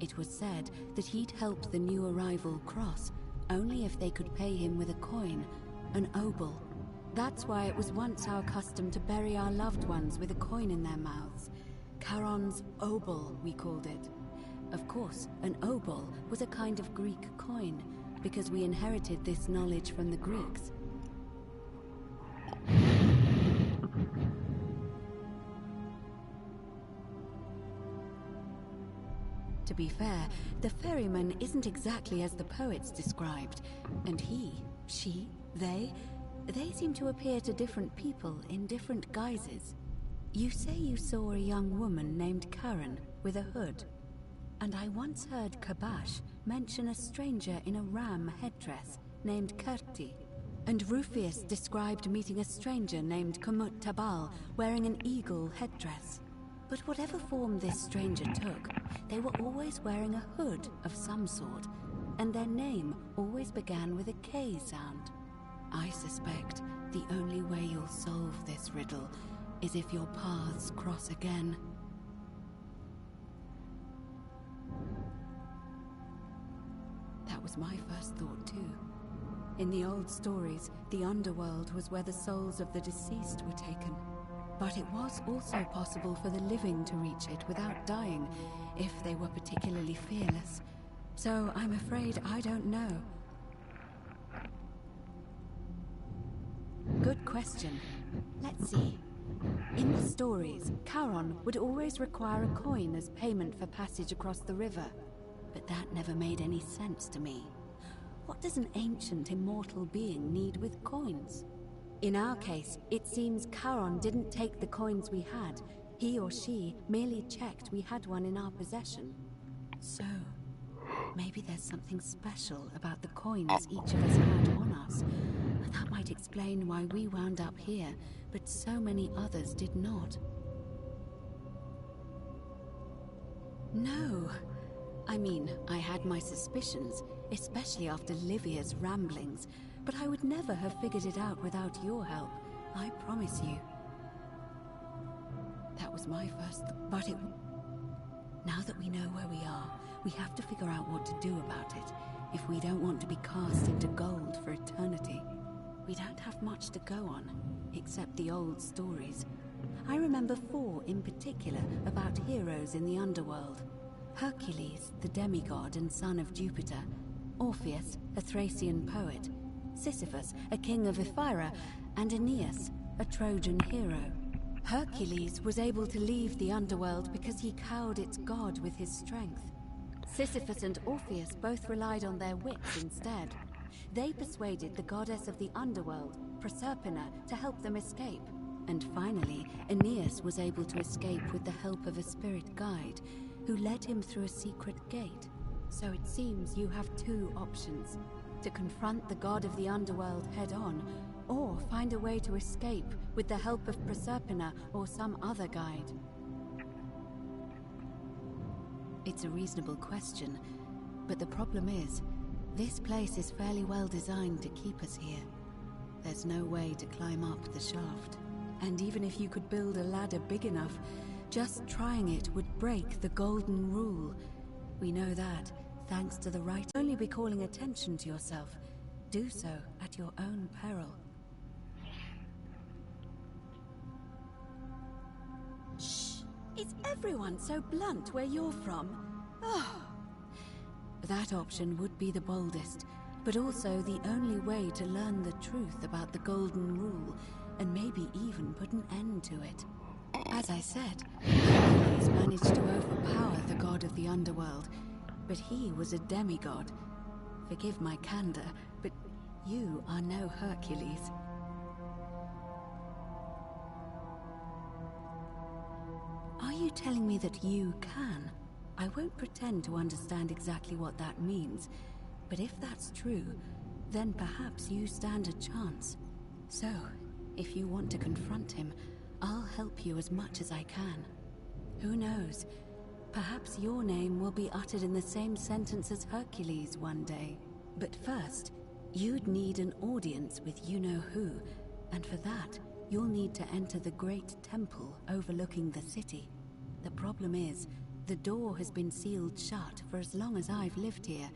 It was said that he'd help the new arrival cross, only if they could pay him with a coin, an obol. That's why it was once our custom to bury our loved ones with a coin in their mouths. Charon's obol, we called it. Of course, an obol was a kind of Greek coin, because we inherited this knowledge from the Greeks. To be fair, the ferryman isn't exactly as the poets described, and he, she, they seem to appear to different people in different guises. You say you saw a young woman named Karen with a hood, and I once heard Kabash mention a stranger in a ram headdress named Kerti, and Rufius described meeting a stranger named Kumut Tabal wearing an eagle headdress. But whatever form this stranger took, they were always wearing a hood of some sort, and their name always began with a K sound. I suspect the only way you'll solve this riddle is if your paths cross again. That was my first thought too. In the old stories, the underworld was where the souls of the deceased were taken. But it was also possible for the living to reach it without dying, if they were particularly fearless. So I'm afraid I don't know. Good question. Let's see. In the stories, Charon would always require a coin as payment for passage across the river. But that never made any sense to me. What does an ancient immortal being need with coins? In our case, it seems Charon didn't take the coins we had. He or she merely checked we had one in our possession. So, maybe there's something special about the coins each of us had on us. And that might explain why we wound up here, but so many others did not. No. I mean, I had my suspicions, especially after Livia's ramblings, but I would never have figured it out without your help, I promise you. That was my first but it... Now that we know where we are, we have to figure out what to do about it, if we don't want to be cast into gold for eternity. We don't have much to go on, except the old stories. I remember 4 in particular about heroes in the underworld. Hercules, the demigod and son of Jupiter. Orpheus, a Thracian poet. Sisyphus, a king of Ephyra, and Aeneas, a Trojan hero. Hercules was able to leave the underworld because he cowed its god with his strength. Sisyphus and Orpheus both relied on their wits instead. They persuaded the goddess of the underworld, Proserpina, to help them escape. And finally, Aeneas was able to escape with the help of a spirit guide, who led him through a secret gate. So it seems you have 2 options: to confront the god of the underworld head-on, or find a way to escape with the help of Proserpina or some other guide. It's a reasonable question, but the problem is, This place is fairly well designed to keep us here. There's no way to climb up the shaft. And even if you could build a ladder big enough, just trying it would break the golden rule. We know that, thanks to the right. Only be calling attention to yourself. Do so at your own peril. Shh! Is everyone so blunt where you're from? Oh. That option would be the boldest, but also the only way to learn the truth about the Golden Rule, and maybe even put an end to it. As I said, Hercules managed to overpower the god of the underworld, but he was a demigod. Forgive my candor, but you are no Hercules. Are you telling me that you can? I won't pretend to understand exactly what that means, but if that's true, then perhaps you stand a chance. So, if you want to confront him, I'll help you as much as I can. Who knows? Perhaps your name will be uttered in the same sentence as Hercules one day. But first, you'd need an audience with you-know-who, and for that, you'll need to enter the great temple overlooking the city. The problem is, the door has been sealed shut for as long as I've lived here,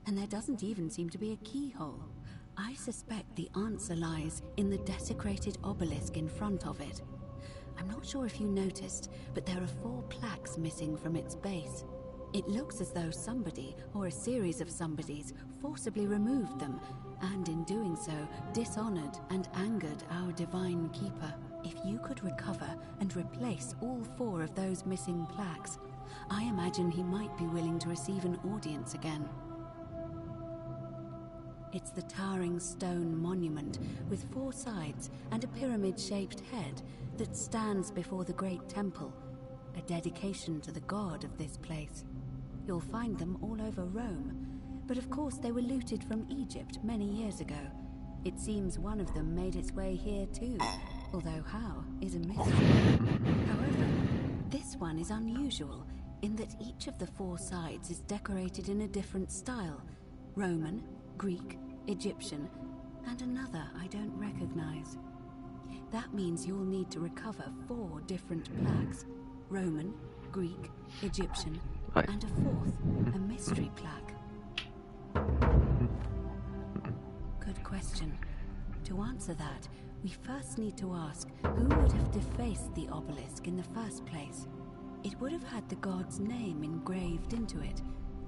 and there doesn't even seem to be a keyhole. I suspect the answer lies in the desecrated obelisk in front of it. I'm not sure if you noticed, but there are 4 plaques missing from its base. It looks as though somebody, or a series of somebodies, forcibly removed them, and in doing so, dishonored and angered our divine keeper. If you could recover and replace all 4 of those missing plaques, I imagine he might be willing to receive an audience again. It's the towering stone monument with 4 sides and a pyramid-shaped head that stands before the great temple, a dedication to the god of this place. You'll find them all over Rome, but of course they were looted from Egypt many years ago. It seems one of them made its way here too, although how is a mystery. However, this one is unusual in that each of the 4 sides is decorated in a different style: Roman, Greek, Egyptian, and another I don't recognize. That means you'll need to recover 4 different plaques: Roman, Greek, Egyptian, and a 4th, a mystery plaque. Good question. To answer that, we first need to ask who would have defaced the obelisk in the first place. It would have had the god's name engraved into it,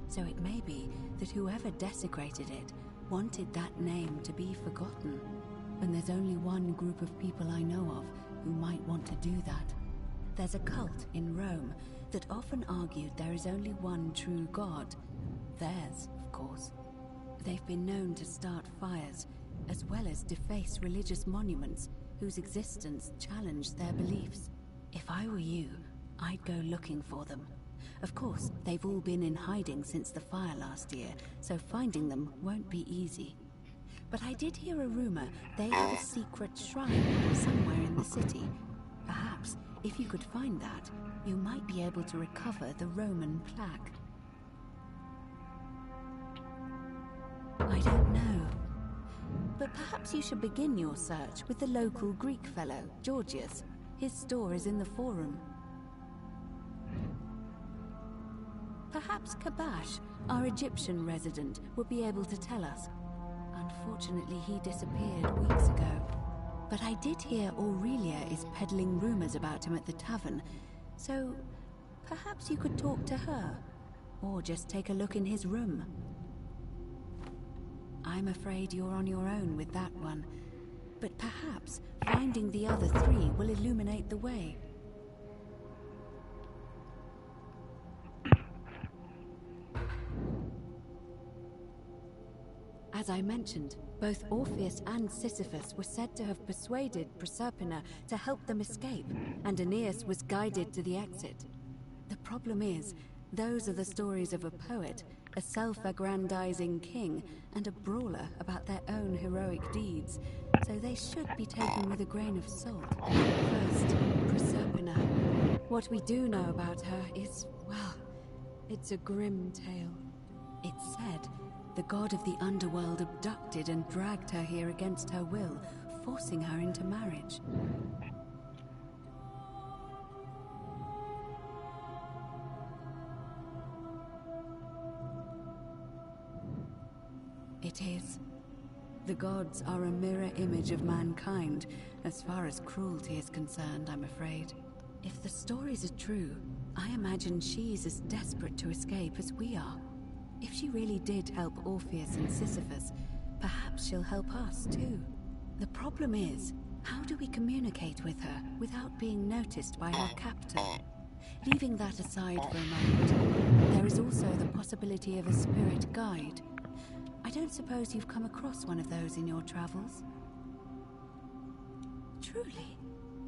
so it may be that whoever desecrated it wanted that name to be forgotten. And there's only one group of people I know of who might want to do that. There's a cult in Rome that often argued there is only one true god. Theirs, of course. They've been known to start fires, as well as deface religious monuments whose existence challenged their beliefs. If I were you, I'd go looking for them. Of course, they've all been in hiding since the fire last year, so finding them won't be easy. But I did hear a rumor they have a secret shrine somewhere in the city. Perhaps, if you could find that, you might be able to recover the Roman plaque. I don't know. But perhaps you should begin your search with the local Greek fellow, Georgius. His store is in the Forum. Perhaps Kabash, our Egyptian resident, would be able to tell us. Unfortunately, he disappeared weeks ago. But I did hear Aurelia is peddling rumors about him at the tavern, so perhaps you could talk to her, or just take a look in his room. I'm afraid you're on your own with that one, but perhaps finding the other 3 will illuminate the way. As I mentioned, both Orpheus and Sisyphus were said to have persuaded Proserpina to help them escape, and Aeneas was guided to the exit. The problem is, those are the stories of a poet, a self-aggrandizing king, and a brawler about their own heroic deeds, so they should be taken with a grain of salt. First, Proserpina. What we do know about her is, well, it's a grim tale. It's said The god of the underworld abducted and dragged her here against her will, forcing her into marriage. It is. The gods are a mirror image of mankind, as far as cruelty is concerned, I'm afraid. If the stories are true, I imagine she's as desperate to escape as we are. If she really did help Orpheus and Sisyphus, perhaps she'll help us too. The problem is, how do we communicate with her without being noticed by her captor? Leaving that aside for a moment, there is also the possibility of a spirit guide. I don't suppose you've come across one of those in your travels? Truly?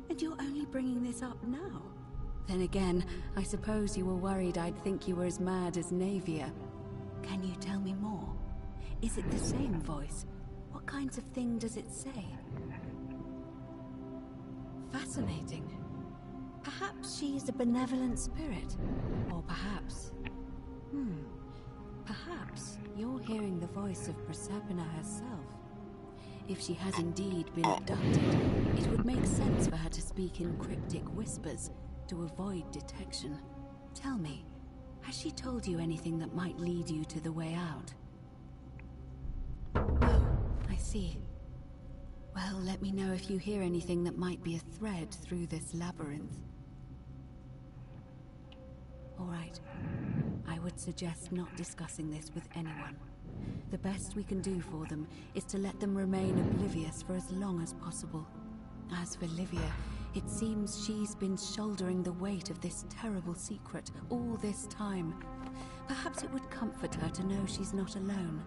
And you're only bringing this up now? Then again, I suppose you were worried I'd think you were as mad as Navia. Can you tell me more? Is it the same voice? What kinds of thing does it say? Fascinating. Perhaps she's a benevolent spirit. Or perhaps... Perhaps you're hearing the voice of Proserpina herself. If she has indeed been abducted, it would make sense for her to speak in cryptic whispers to avoid detection. Tell me, has she told you anything that might lead you to the way out? Oh, I see. Well, let me know if you hear anything that might be a thread through this labyrinth. All right. I would suggest not discussing this with anyone. The best we can do for them is to let them remain oblivious for as long as possible. As for Livia, it seems she's been shouldering the weight of this terrible secret all this time. Perhaps it would comfort her to know she's not alone.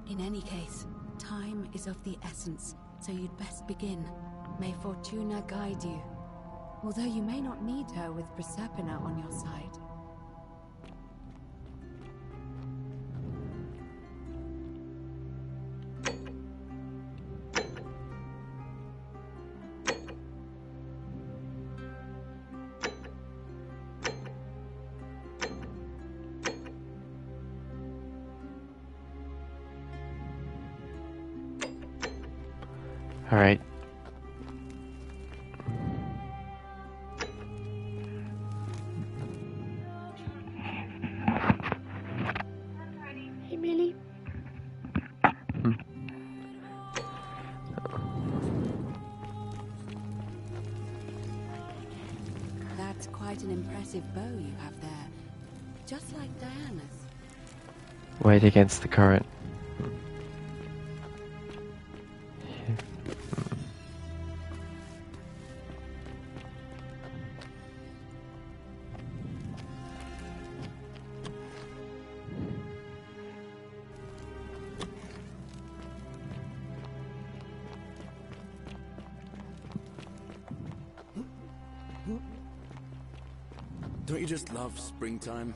In any case, time is of the essence, so you'd best begin. May Fortuna guide you. Although you may not need her with Proserpina on your side. All right. Hey, Millie. That's quite an impressive bow you have there. Just like Diana's. Weighed against the current. Don't you just love springtime?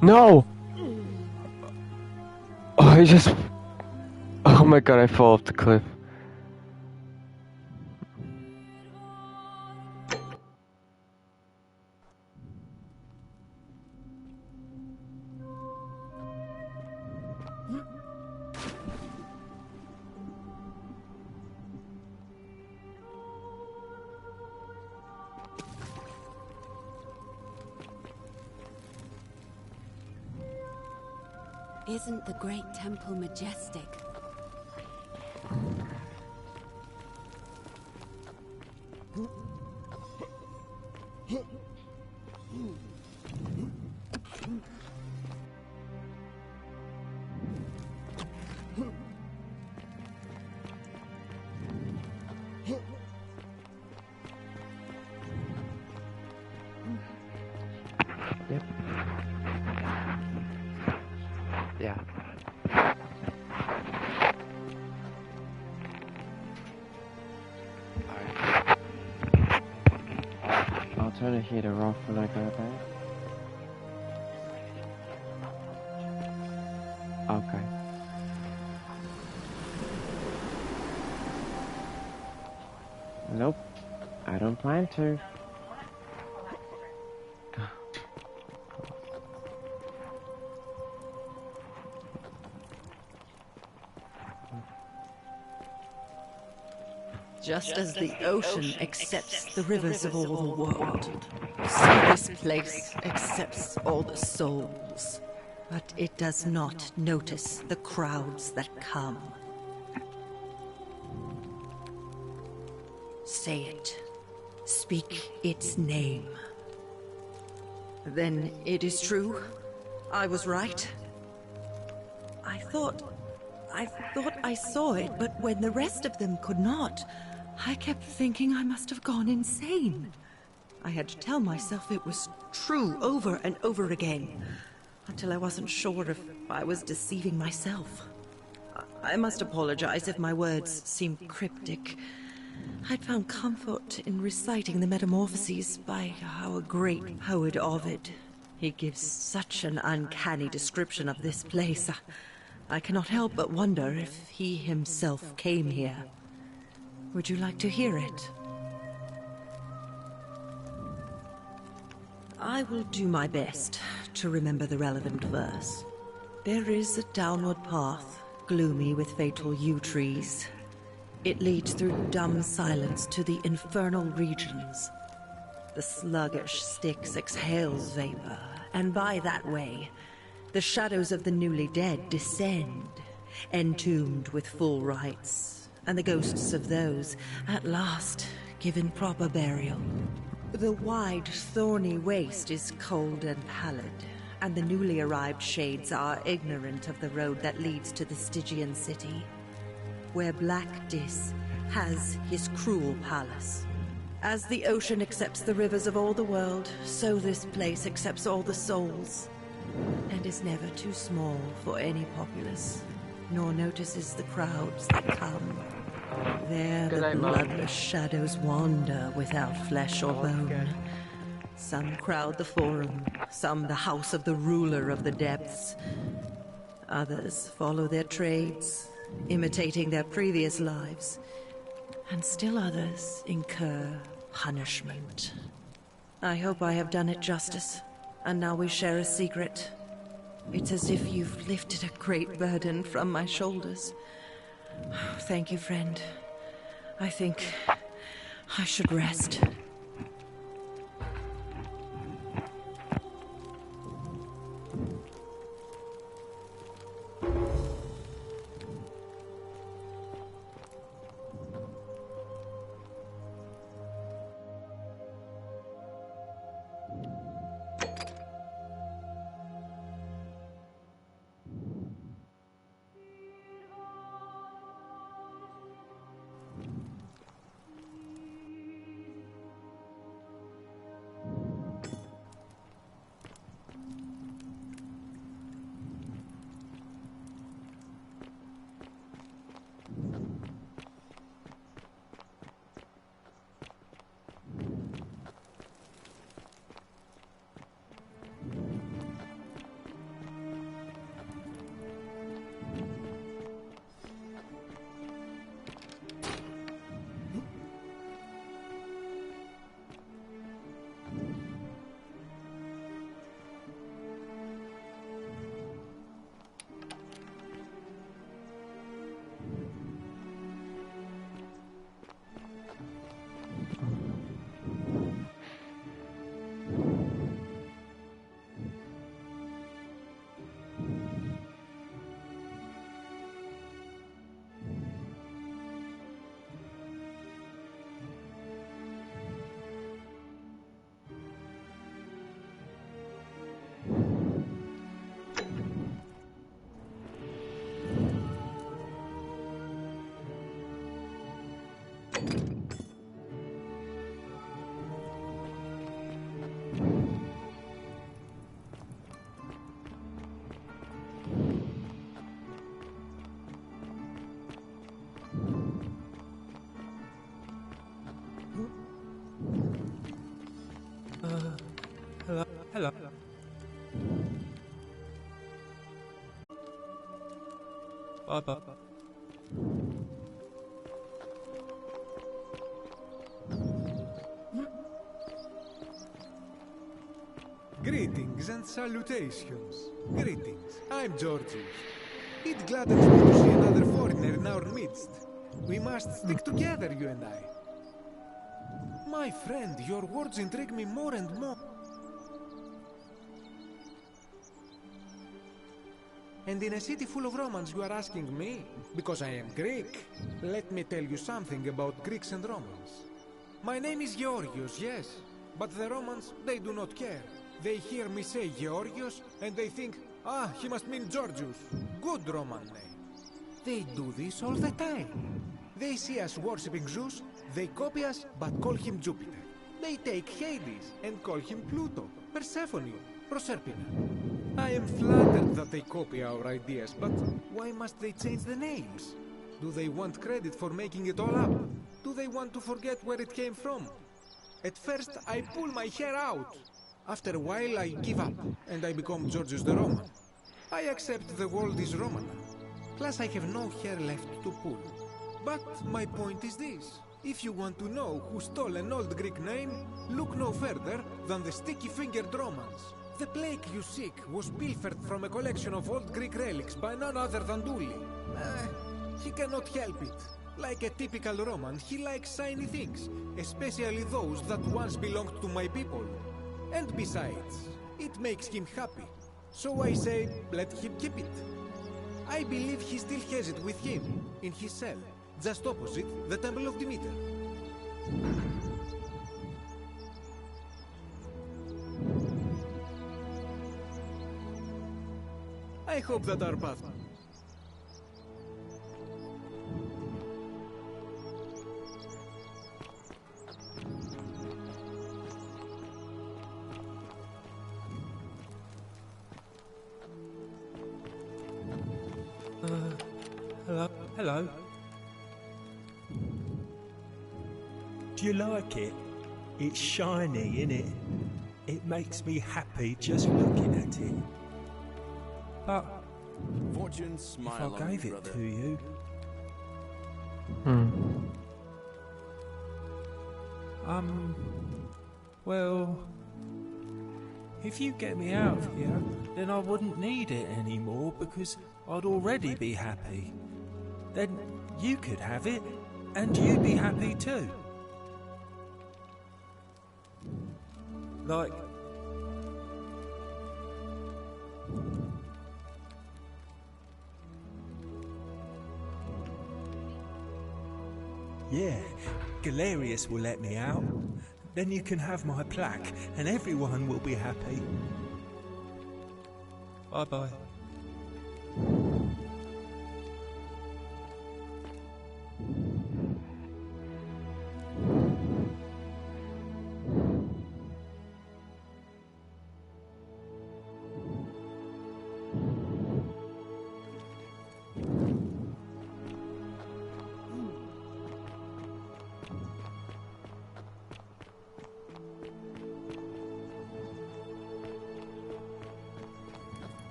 No! Oh, I just... Oh my god, I fall off the cliff. Isn't the great temple majestic? Yeah. I'll turn the heater off when I go back. Okay. Nope. I don't plan to. Just as the ocean accepts the rivers of all the world, so this place accepts all the souls. But it does not notice the crowds that come. Say it. Speak its name. Then it is true. I was right. I thought I saw it, but when the rest of them could not, I kept thinking I must have gone insane. I had to tell myself it was true over and over again, until I wasn't sure if I was deceiving myself. I must apologize if my words seemed cryptic. I'd found comfort in reciting the Metamorphoses by our great poet Ovid. He gives such an uncanny description of this place. I cannot help but wonder if he himself came here. Would you like to hear it? I will do my best to remember the relevant verse. There is a downward path, gloomy with fatal yew trees. It leads through dumb silence to the infernal regions. The sluggish Styx exhales vapor, and by that way, the shadows of the newly dead descend, entombed with full rites, and the ghosts of those, at last, given proper burial. The wide, thorny waste is cold and pallid, and the newly arrived shades are ignorant of the road that leads to the Stygian city, where Black Dis has his cruel palace. As the ocean accepts the rivers of all the world, so this place accepts all the souls, and is never too small for any populace, nor notices the crowds that come. There the bloodless shadows wander without flesh or bone. Some crowd the forum, some the house of the ruler of the depths. Others follow their trades, imitating their previous lives. And still others incur punishment. I hope I have done it justice, and now we share a secret. It's as if you've lifted a great burden from my shoulders. Thank you, friend. I think I should rest. Bye-bye. Greetings and salutations. Greetings. I'm Georgius. It gladdens me to see another foreigner in our midst. We must stick together, you and I. My friend, your words intrigue me more and more. And in a city full of Romans, you are asking me? Because I am Greek. Let me tell you something about Greeks and Romans. My name is Georgios, yes. But the Romans, they do not care. They hear me say Georgios, and they think, ah, he must mean Georgius. Good Roman name. They do this all the time. They see us worshipping Zeus, they copy us, but call him Jupiter. They take Hades, and call him Pluto, Persephone, Proserpina. I am flattered that they copy our ideas, but why must they change the names? Do they want credit for making it all up? Do they want to forget where it came from? At first, I pull my hair out. After a while, I give up, and I become Georgius the Roman. I accept the world is Roman. Plus, I have no hair left to pull. But my point is this. If you want to know who stole an old Greek name, look no further than the sticky-fingered Romans. The plague you seek was pilfered from a collection of old Greek relics by none other than Dully. He cannot help it. Like a typical Roman, he likes shiny things, especially those that once belonged to my people. And besides, it makes him happy. So I say, let him keep it. I believe he still has it with him, in his cell, just opposite the Temple of Demeter. I hope that our path... Hello. Do you like it? It's shiny, innit? It makes me happy just looking at it. But Fortune, smile if I gave it to you... Well... If you get me out of here, then I wouldn't need it anymore because I'd already be happy. Then you could have it, and you'd be happy too. Like... Yeah, Galerius will let me out. Then you can have my plaque, and everyone will be happy. Bye-bye.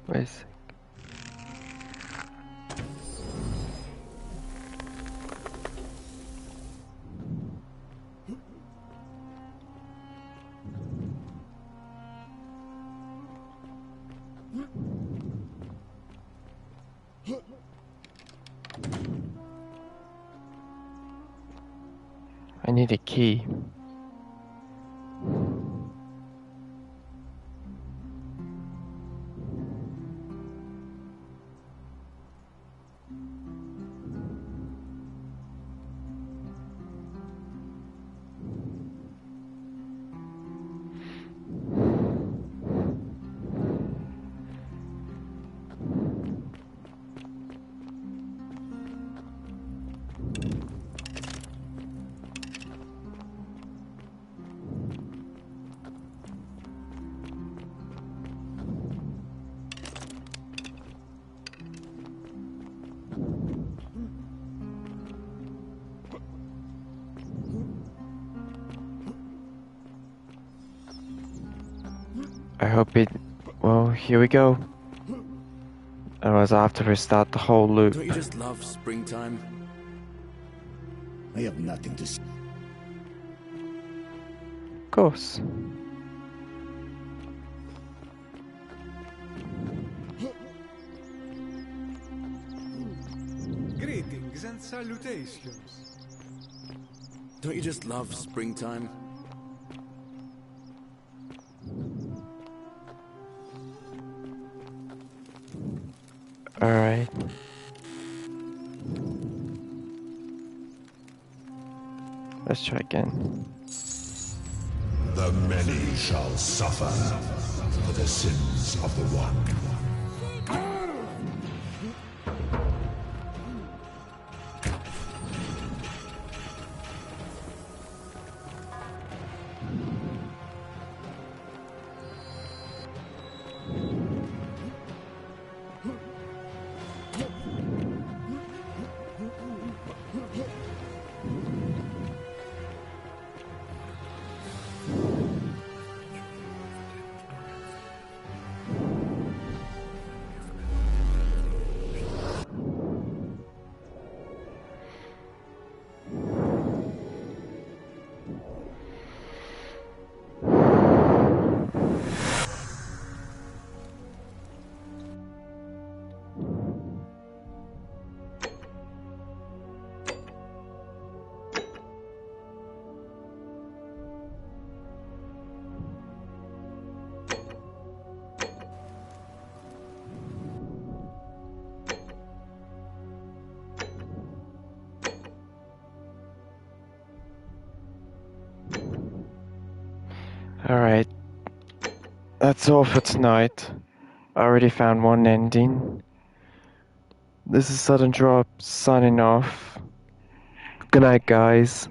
Wait a sec. I need a key. I hope it... Well, here we go. Otherwise I'll have to restart the whole loop. Don't you just love springtime? I have nothing to say. Of course. Greetings and salutations. Don't you just love springtime? Alright. Let's try again. The many shall suffer for the sins of the one. Alright. That's all for tonight. I already found one ending. This is Sudden Drop signing off. Good night, guys.